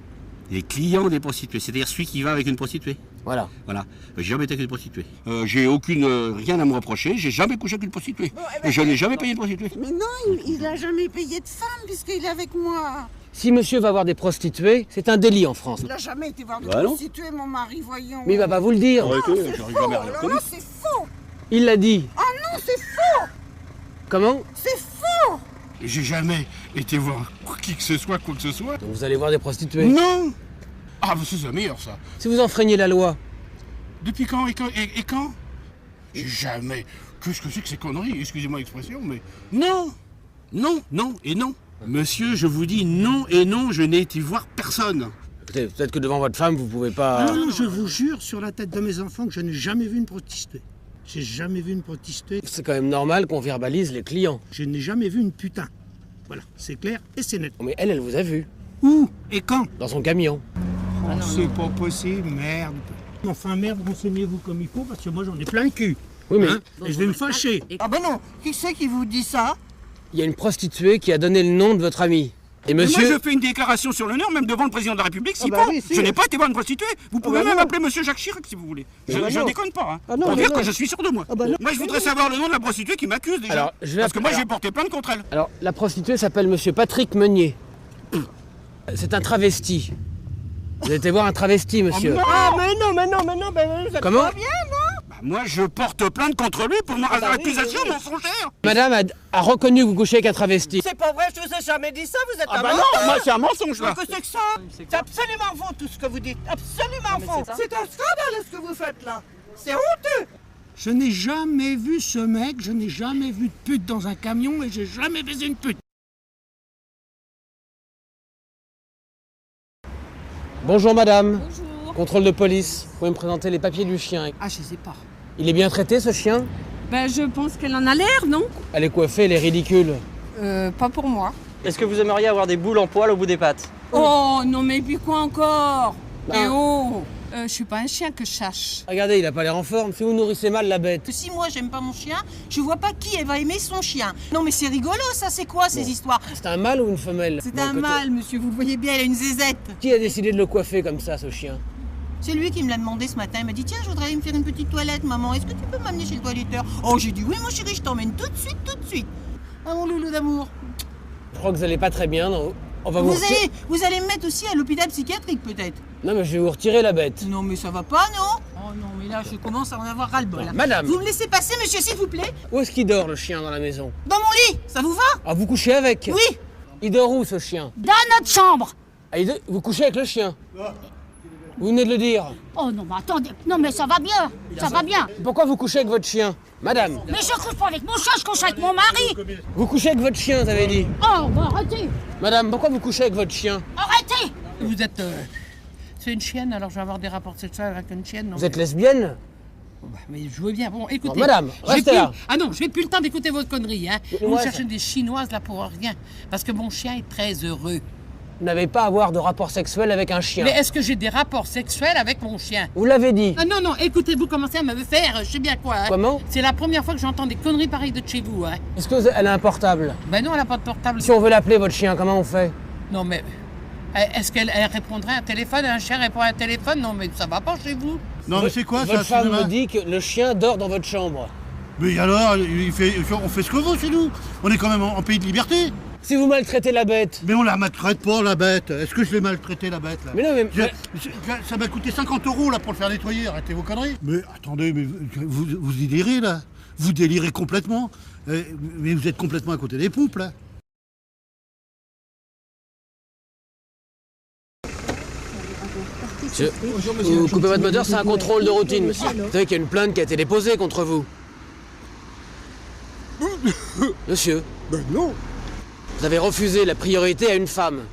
Les clients des prostituées, c'est-à-dire celui qui va avec une prostituée? Voilà. Voilà. J'ai jamais été avec une prostituée. J'ai rien à me reprocher, j'ai jamais couché avec une prostituée. Bon, et je n'ai jamais payé une prostituée. Mais non, il n'a jamais payé de femme puisqu'il est avec moi. Si monsieur va voir des prostituées, c'est un délit en France. Il n'a jamais été voir des prostituées, mon mari, voyons. Mais il va pas vous le dire. Non, c'est faux. Non, c'est faux. Il l'a dit. Ah non, c'est faux. Comment? C'est faux. J'ai jamais été voir qui que ce soit, quoi que ce soit. Donc vous allez voir des prostituées? Non. Ah, bah c'est la meilleure, ça. Si vous enfreignez la loi. Depuis quand? Et quand? J'ai jamais... Qu'est-ce que c'est que ces conneries? Excusez-moi l'expression, mais... Non. Non, non et non. Monsieur, je vous dis non et non, je n'ai été voir personne. Écoutez, peut-être que devant votre femme, vous pouvez pas... Non, je vous jure sur la tête de mes enfants que je n'ai jamais vu une prostituée. J'ai jamais vu une prostituée. C'est quand même normal qu'on verbalise les clients. Je n'ai jamais vu une putain. Voilà, c'est clair et c'est net. Mais elle vous a vu. Où? Et quand? Dans son camion. Oh, c'est pas possible, merde. Enfin, merde, renseignez-vous comme il faut, parce que moi j'en ai plein le cul. Oui, mais... Hein? Et je vais me fâcher. Ah ben non, qui c'est qui vous dit ça? Il y a une prostituée qui a donné le nom de votre ami. Et monsieur... Moi je fais une déclaration sur l'honneur, même devant le président de la République, si je n'ai pas été voir une prostituée. Vous pouvez même appeler monsieur Jacques Chirac si vous voulez. Je déconne pas. Hein. Ah non, pour dire que je suis sûr de moi. Moi je voudrais savoir le nom de la prostituée qui m'accuse déjà. Alors, parce que moi j'ai porté plainte contre elle. Alors, la prostituée s'appelle monsieur Patrick Meunier. C'est un travesti. Vous avez été voir un travesti, monsieur? Ah mais non, vous êtes Comment? pas bien, non? Bah, moi je porte plainte contre lui pour accusation mensongère. Madame a reconnu que vous couchez avec un travesti. C'est pas vrai, je vous ai jamais dit ça, vous êtes un menteur. Non, moi c'est un mensonge là. Qu'est-ce que c'est que ça? C'est absolument faux tout ce que vous dites, absolument faux. C'est un scandale ce que vous faites là. C'est honteux. Je n'ai jamais vu ce mec, je n'ai jamais vu de pute dans un camion et j'ai jamais baisé une pute. Bonjour madame. Bonjour. Contrôle de police. Vous pouvez me présenter les papiers du chien? Ah, je sais pas. Il est bien traité ce chien? Ben je pense qu'elle en a l'air, non? Elle est coiffée, elle est ridicule. Pas pour moi. Est-ce que vous aimeriez avoir des boules en poil au bout des pattes? Oh non mais puis quoi encore? Eh oh, je suis pas un chien que je cherche. Regardez, il a pas l'air en forme. Si vous nourrissez mal la bête. Si moi j'aime pas mon chien, je vois pas qui elle va aimer son chien. Non mais c'est rigolo ça, c'est quoi ces histoires? C'est un mâle ou une femelle? C'est un mâle, monsieur, vous le voyez bien, elle a une zézette. Qui a décidé de le coiffer comme ça, ce chien? C'est lui qui me l'a demandé ce matin. Il m'a dit tiens, je voudrais aller me faire une petite toilette, maman. Est-ce que tu peux m'amener chez le toiletteur? Oh, j'ai dit oui, mon chéri, je t'emmène tout de suite, tout de suite. Ah mon loulou d'amour. Je crois que vous allez pas très bien. Non. On va vous allez me mettre aussi à l'hôpital psychiatrique peut-être? Non mais je vais vous retirer la bête. Non mais ça va pas, non? Oh non mais là je commence à en avoir ras-le-bol. Madame! Vous me laissez passer monsieur s'il vous plaît? Où est-ce qu'il dort le chien dans la maison? Dans mon lit, ça vous va? Ah vous couchez avec? Oui! Il dort où ce chien? Dans notre chambre. Ah, vous couchez avec le chien? Vous venez de le dire. Oh non mais attendez, non mais ça va bien, ça va bien. Pourquoi vous couchez avec votre chien? Madame! Mais je couche pas avec mon chat, je couche avec mon mari. Vous couchez avec votre chien, vous avez dit? Oh bah arrêtez. Madame, pourquoi vous couchez avec votre chien? Arrêtez. Vous êtes C'est une chienne, alors je vais avoir des rapports sexuels avec une chienne. Vous êtes lesbienne? Bah, mais je veux bien. Bon, écoutez. Madame, restez là. Ah non, j'ai plus le temps d'écouter votre connerie. Hein. Vous cherchez des chinoises là pour rien. Parce que mon chien est très heureux. Vous n'avez pas à avoir de rapport sexuel avec un chien. Mais est-ce que j'ai des rapports sexuels avec mon chien? Vous l'avez dit. Ah non, non, écoutez, vous commencez à me faire, je sais bien quoi. Hein. Comment? C'est la première fois que j'entends des conneries pareilles de chez vous. Hein. Est-ce qu'elle a un portable? Ben non, elle n'a pas de portable. Si on veut l'appeler, votre chien, comment on fait? Non, mais... Est-ce qu'elle répondrait à un téléphone? Un chien répond à un téléphone? Non, mais ça va pas chez vous. Non, mais c'est quoi ça? Votre femme me dit que le chien dort dans votre chambre. Mais alors, on fait ce qu'on veut chez nous. On est quand même en pays de liberté. Si vous maltraitez la bête. Mais on la maltraite pas, la bête. Est-ce que je l'ai maltraité, la bête, là? Mais non, mais... Ça m'a coûté 50 € là pour le faire nettoyer. Arrêtez vos conneries. Mais attendez, mais vous délirez, là. Vous délirez complètement. Mais vous êtes complètement à côté des poupes, là. Monsieur, vous coupez votre moteur, c'est un contrôle de routine, monsieur. Vous savez qu'il y a une plainte qui a été déposée contre vous. Monsieur. Ben non. Vous avez refusé la priorité à une femme.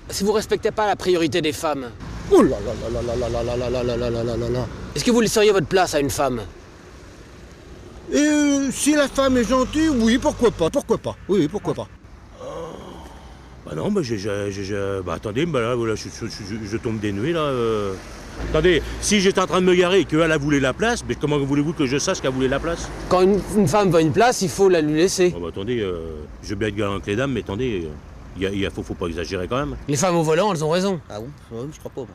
Si vous respectez pas la priorité des femmes. Oh là là là là là là là là là là là là là là là. Est-ce que vous laisseriez votre place à une femme? Et si la femme est gentille, oui, pourquoi pas, pourquoi pas. Oui, pourquoi pas. Bah non, bah bah attendez, bah là, voilà, je tombe des nuées, là. Attendez, si j'étais en train de me garer et qu'elle a voulu la place, mais comment voulez-vous que je sache qu'elle voulait la place? Quand une femme veut une place, il faut la lui laisser. Oh bah attendez, je veux bien être galant avec les dames, mais attendez, faut pas exagérer quand même. Les femmes au volant, elles ont raison. Ah bon? Je crois pas.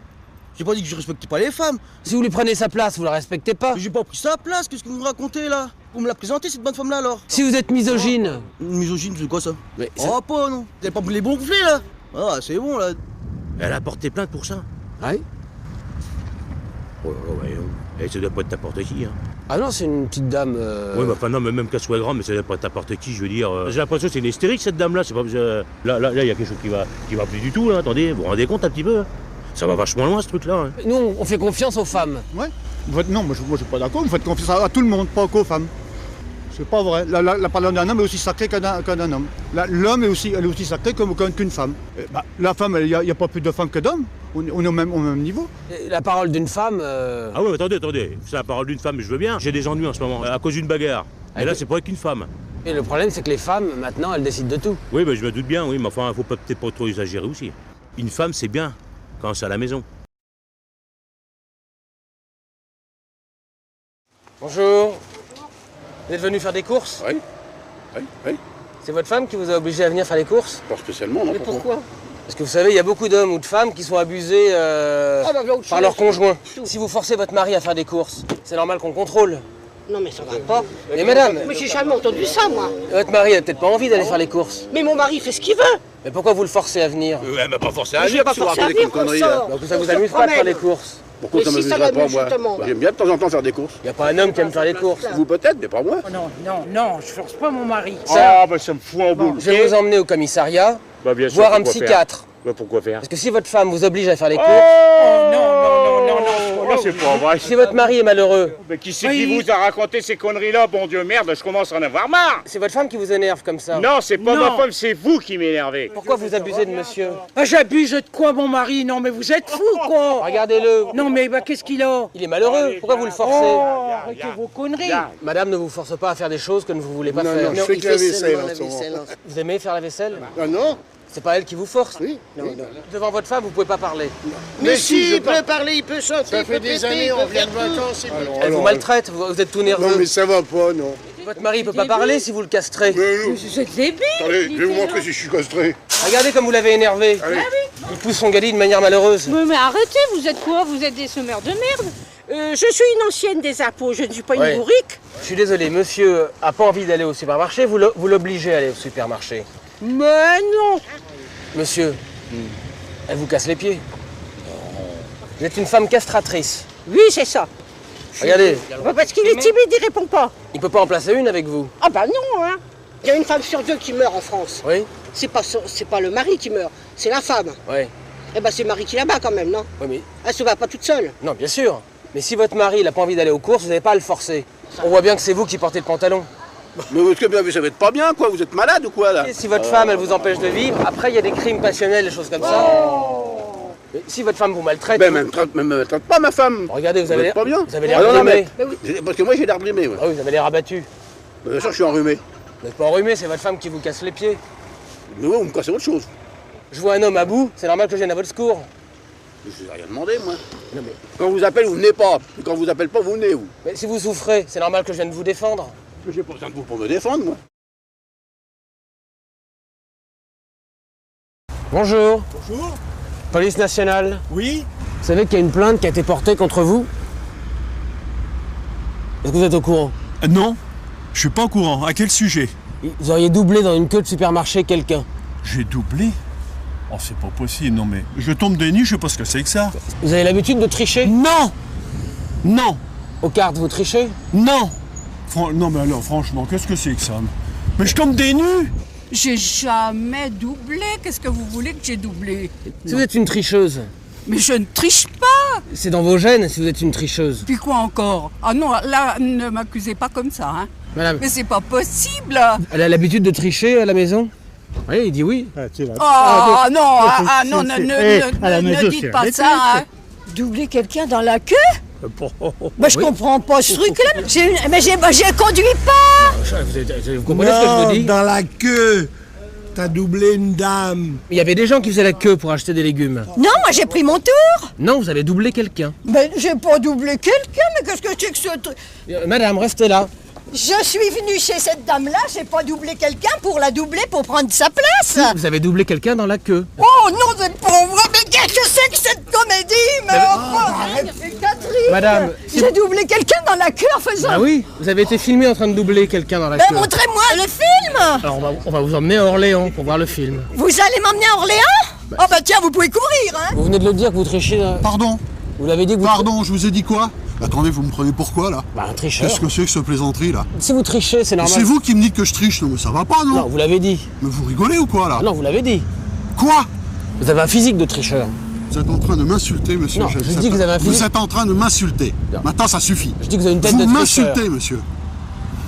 J'ai pas dit que je respectais pas les femmes. Si vous lui prenez sa place, vous la respectez pas. J'ai pas pris sa place, qu'est-ce que vous me racontez là? Vous me la présentez cette bonne femme là alors? Si vous êtes misogyne. Misogyne, c'est quoi ça? Mais oh pas non. Vous avez pas les bons gonflés là? Ah c'est bon là. Elle a porté plainte pour ça? Ouais. Oh ouais, et ça doit pas être n'importe qui, hein. Ah non, c'est une petite dame. Oui, mais enfin non, mais même qu'elle soit grande, mais ça doit pas être n'importe qui, je veux dire. J'ai l'impression que c'est une hystérique cette dame là, c'est pas. Là, il y a quelque chose qui va plus du tout là, attendez, vous vous rendez compte un petit peu? Hein. Ça va vachement loin ce truc là. Hein. Nous, on fait confiance aux femmes. Ouais. Non, moi je suis pas d'accord, vous faites confiance à tout le monde, pas qu'aux femmes. C'est pas vrai. La parole d'un homme est aussi sacrée qu'un homme. L'homme elle est aussi sacré qu'une femme. La femme, il n'y a pas plus de femmes que d'hommes. On est au même niveau. La parole d'une femme... Ah ouais, attendez. C'est la parole d'une femme, mais je veux bien. J'ai des ennuis en ce moment, à cause d'une bagarre. Et là, c'est pas avec une femme. Et le problème, c'est que les femmes, maintenant, elles décident de tout. Oui, je me doute bien, oui, mais enfin, faut peut-être pas trop exagérer aussi. Une femme, c'est bien quand c'est à la maison. Bonjour. Vous êtes venu faire des courses? Oui. C'est votre femme qui vous a obligé à venir faire les courses? Pas spécialement, non. Mais pourquoi? Parce que vous savez, il y a beaucoup d'hommes ou de femmes qui sont abusés par leur conjoint. Si vous forcez votre mari à faire des courses, c'est normal qu'on le contrôle. Non mais ça va pas. Mais madame... Mais j'ai jamais entendu ça, moi. Votre mari a peut-être pas envie d'aller faire les courses. Mais mon mari fait ce qu'il veut. Mais pourquoi vous le forcez à venir? Elle m'a pas forcé à venir. Je vais pas forcer à venir, donc ça vous amuse pas de faire les courses? Pourquoi ça m'amuserait pas, moi? J'aime bien de temps en temps faire des courses. Il n'y a pas un homme qui aime faire les courses. Vous peut-être, mais pas moi. Non, je force pas mon mari. Ah, bah ça me fout en boule. Je vais vous emmener au commissariat, voir un psychiatre. Pourquoi faire? Parce que si votre femme vous oblige à faire les courses... Non, c'est pas vrai. Si votre mari est malheureux... Mais qui c'est qui vous a raconté ces conneries-là? Bon Dieu, merde, je commence à en avoir marre. C'est votre femme qui vous énerve comme ça? Non, c'est pas ma femme, c'est vous qui m'énervez. Pourquoi vous abusez de monsieur? Ah, j'abuse de quoi, mon mari? Non, mais vous êtes fou, quoi. Regardez-le. Non, mais qu'est-ce qu'il a? Il est malheureux. Pourquoi vous le forcez? Arrêtez vos conneries. Madame ne vous force pas à faire des choses que vous ne voulez pas faire. Non, je fais que la vaisselle en ce moment. Vous aimez faire la vaisselle? Ah non. C'est pas elle qui vous force? Oui. Non. Devant votre femme, vous pouvez pas parler. Mais si, il peut parler, il peut chanter, ça fait des années, on vient de vacances. Elle vous maltraite, vous êtes tout nerveux. Non mais ça va pas, non. Votre mari peut pas parler si vous le castrez. Vous êtes débile. Allez, je vais vous montrer si je suis castré. Regardez comme vous l'avez énervé. Il pousse son galit de manière malheureuse. Mais arrêtez, vous êtes quoi? Vous êtes des semeurs de merde. Je suis une ancienne des impôts, je ne suis pas une bourrique. Je suis désolé, monsieur a pas envie d'aller au supermarché, vous l'obligez à aller au supermarché. Mais non. Monsieur, elle vous casse les pieds. Vous êtes une femme castratrice. Oui, c'est ça. Regardez. Parce qu'il est timide, il répond pas. Il peut pas en placer une avec vous. Ah bah non, hein. Il y a une femme sur deux qui meurt en France. Oui. C'est pas le mari qui meurt, c'est la femme. Oui. Eh ben c'est le mari qui la bat quand même, non? Oui, mais... Elle se bat pas toute seule. Non, bien sûr. Mais si votre mari n'a pas envie d'aller aux courses, vous n'avez pas à le forcer. On voit bien que c'est vous qui portez le pantalon. Mais vous savez être pas bien, quoi. Vous êtes malade ou quoi, là? Et si votre femme, elle vous empêche de vivre, après, il y a des crimes passionnels, des choses comme ça. Mais si votre femme vous maltraite... Ben, maltraite pas ma femme. Regardez, vous avez l'air... pas bien. Vous avez l'air enrhumé. Parce que moi, j'ai l'air enrhumé, ouais. Ah oui, vous avez l'air abattu. Bien sûr, je suis enrhumé. Vous n'êtes pas enrhumé, c'est votre femme qui vous casse les pieds. Mais ouais, vous me cassez autre chose. Je vois un homme à bout, c'est normal que je vienne à votre secours. Je vous ai rien demandé, moi. Non, mais... Quand on vous appelle, vous venez pas. Et quand on vous appelle pas, vous venez, vous. Mais si vous souffrez, c'est normal que je vienne vous défendre. J'ai pas besoin de vous pour me défendre, moi. Bonjour. Bonjour. Police nationale. Oui. Vous savez qu'il y a une plainte qui a été portée contre vous? Est-ce que vous êtes au courant? Non, je suis pas au courant. À quel sujet? Vous auriez doublé dans une queue de supermarché quelqu'un. J'ai doublé? Oh, c'est pas possible, non mais... Je tombe des nues, je sais pas ce que c'est que ça. Vous avez l'habitude de tricher? Non. Non. Aux cartes, vous trichez? Non. Non mais alors, franchement, qu'est-ce que c'est que ça? Mais je tombe des nues. J'ai jamais doublé. Qu'est-ce que vous voulez que j'ai doublé? Si vous êtes une tricheuse. Mais je ne triche pas. C'est dans vos gènes si vous êtes une tricheuse. Puis quoi encore? Ah non, là, ne m'accusez pas comme ça, hein. Madame. Mais c'est pas possible. Elle a l'habitude de tricher à la maison? Oui, il dit oui. Non, ne dites pas ça, hein. Doubler quelqu'un dans la queue? Bah, je comprends pas ce truc-là. Mais je conduis pas. Vous comprenez ce que je vous dis? Dans la queue. T'as doublé une dame. Il y avait des gens qui faisaient la queue pour acheter des légumes. Non, moi j'ai pris mon tour. Non, vous avez doublé quelqu'un. Mais j'ai pas doublé quelqu'un, mais qu'est-ce que c'est que ce truc? Madame, restez là. Je suis venue chez cette dame-là, j'ai pas doublé quelqu'un pour la doubler pour prendre sa place. Vous avez doublé quelqu'un dans la queue. Oh non, c'est pas vrai, mais qu'est-ce que c'est que cette comédie? Mais Catherine, Madame, j'ai doublé quelqu'un dans la queue en faisant... Ah oui, vous avez été filmé en train de doubler quelqu'un dans la queue. Montrez-moi le film. Alors on va vous emmener à Orléans pour voir le film. Vous allez m'emmener à Orléans? Oh bah tiens, vous pouvez courir, hein. Vous venez de le dire que vous trichez... Pardon? Vous l'avez dit que vous... Pardon, je vous ai dit quoi? Attendez, vous me prenez pour quoi, là? Bah, un tricheur. Qu'est-ce que c'est que ce plaisanterie, là? Si vous trichez, c'est normal. C'est vous qui me dites que je triche, non? Mais ça va pas, non? Non, vous l'avez dit. Mais vous rigolez ou quoi, là? Non, vous l'avez dit. Quoi? Vous avez un physique de tricheur. Vous êtes en train de m'insulter, monsieur. Non, je dis que vous avez un physique... Vous êtes en train de m'insulter. Maintenant, ça suffit. Je dis que vous avez une tête de tricheur. Vous m'insultez, monsieur.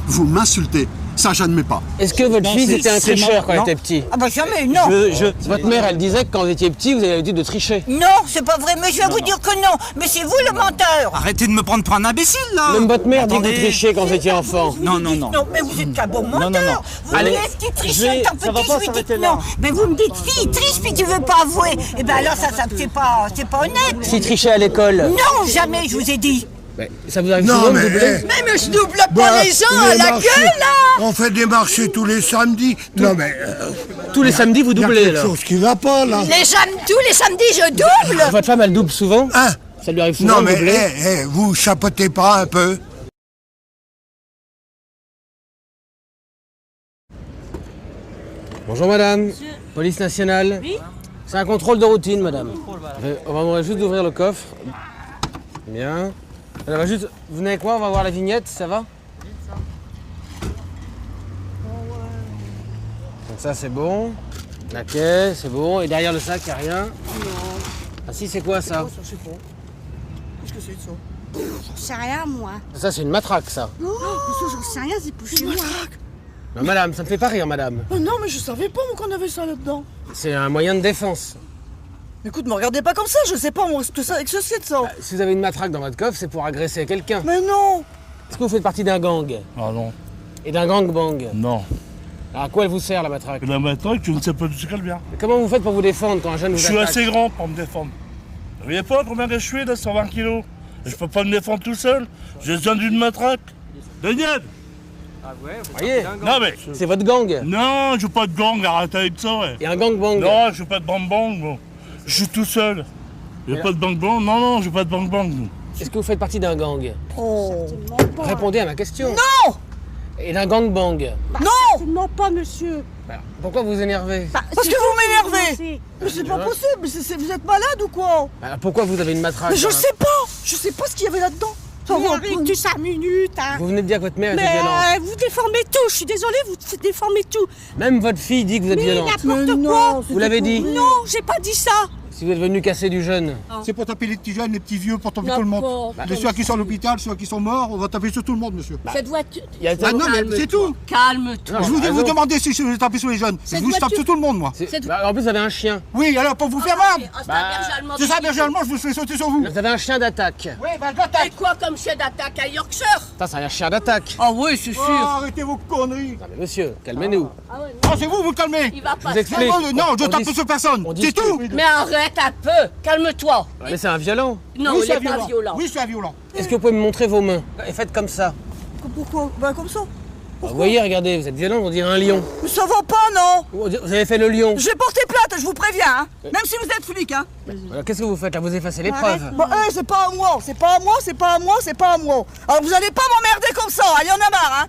Vous m'insultez. Ça, j'admets pas. Est-ce que votre fils était un tricheur quand il était petit? Ah bah jamais, non. Votre mère, elle disait que quand vous étiez petit, vous avez l'habitude de tricher. Non, c'est pas vrai, mais je vais vous dire que non. Mais c'est vous le menteur. Arrêtez de me prendre pour un imbécile, là. Même votre mère dit que vous trichiez quand vous étiez enfant. Non. Non, mais vous êtes un bon menteur. Vous Allez, me dites tricher tant petit, je vous dis non. Mais vous me dites fille, triche, puis tu veux pas avouer. Eh ben alors ça c'est pas honnête. Si trichait à l'école? Non, jamais, je vous ai dit. Mais ça vous arrive souvent de doubler? Mais je double pas les gens à la queue, là. On fait des marchés tous les samedis. Non mais... Tous les samedis, vous doublez, là? Il y a quelque chose qui va pas, là. Tous les samedis, je double. Votre femme, elle double souvent? Hein? Ça lui arrive souvent de doubler? Non mais, vous chapotez pas un peu? Bonjour, madame. Police nationale. Oui? C'est un contrôle de routine, madame. On va demander juste d'ouvrir le coffre. Bien. Elle va juste... Vous venez avec moi, on va voir la vignette, ça va? Donc ça c'est bon. La caisse, c'est bon. Et derrière le sac, il n'y a rien? Non. Ah si, c'est quoi ça? Ça c'est bon. Qu'est-ce que c'est ça? J'en sais rien, moi. Ça c'est une matraque, ça. Non, j'en sais rien, c'est pour chez moi. Non, madame, ça ne fait pas rire, madame. Non, mais je savais pas, moi, qu'on avait ça là-dedans. C'est un moyen de défense. Écoute, me regardez pas comme ça, je sais pas moi ce que c'est de ça. Si vous avez une matraque dans votre coffre, c'est pour agresser quelqu'un. Mais non. Est-ce que vous faites partie d'un gang? Ah non. Et d'un gangbang? Non. Alors à quoi elle vous sert, la matraque? La matraque, je ne sais pas du tout qu'elle vient. Comment vous faites pour vous défendre quand un jeune vous attaque? Je suis assez grand pour me défendre. Vous voyez pas combien je suis là, 120 kilos? Je peux pas me défendre tout seul. J'ai besoin d'une matraque. Daniel! Ah ouais, vous voyez? Non mais... C'est votre gang? Non, je joue pas de gang, arrêtez avec ça, ouais. Et un gangbang? Non, je joue pas de bang-bang, bon. Je suis tout seul. Il n'y a pas de bang-bang? Non, je joue pas de bang-bang. Est-ce que vous faites partie d'un gang? Oh. Répondez à ma question. Non. Et d'un gangbang? Non. Certainement pas, monsieur. Alors, pourquoi vous vous énervez? Parce que vous m'énervez. Mais c'est pas possible, vous êtes malade ou quoi? Alors, pourquoi vous avez une matraque? Mais je sais pas ce qu'il y avait là-dedans. Mais arrête-tu 5 minutes, hein. Vous venez de dire que votre mère était violente. Mais vous déformez tout, je suis désolée, vous déformez tout. Même votre fille dit que vous êtes violente. Mais n'importe quoi. Vous l'avez dit? Non, j'ai pas dit ça. Si vous êtes venu casser du jeune. C'est pour taper les petits jeunes, les petits vieux, pour taper tout le monde. Ceux qui sont à l'hôpital, ceux qui sont morts, on va taper sur tout le monde, monsieur. Cette voiture... non, mais c'est tout. Calme-toi. Je vous demandez si je vais taper sur les jeunes. Je tape sur tout le monde, moi. En plus, vous avez un chien. Oui, alors pour vous faire mal. C'est ça, berger allemand, je vous fais sauter sur vous. Vous avez un chien d'attaque. Oui, d'attaque. Et quoi comme chien d'attaque à Yorkshire? Ça, c'est un chien d'attaque. Ah oui, c'est sûr. Arrêtez vos conneries. Non, mais monsieur, calmez-nous. C'est vous calmez. Il va Je vous explique. Non, je tape sur personne. C'est tout. Mais arrête un peu. Calme-toi. Mais c'est un violent. Non, il n'est pas violent. Oui, c'est un violent. Est-ce que vous pouvez me montrer vos mains? Et faites comme ça. Pourquoi? Bah comme ça. Vous voyez, regardez, vous êtes violent, on dirait un lion. Mais ça va pas, non? Vous avez fait le lion. Je vais porter plainte, je vous préviens, hein. Même si vous êtes flic, hein. Alors qu'est-ce que vous faites là? Vous effacez les preuves. Bah, c'est pas à moi, c'est pas à moi, c'est pas à moi, c'est pas à moi. Alors vous allez pas m'emmerder comme ça, il y en a marre, hein.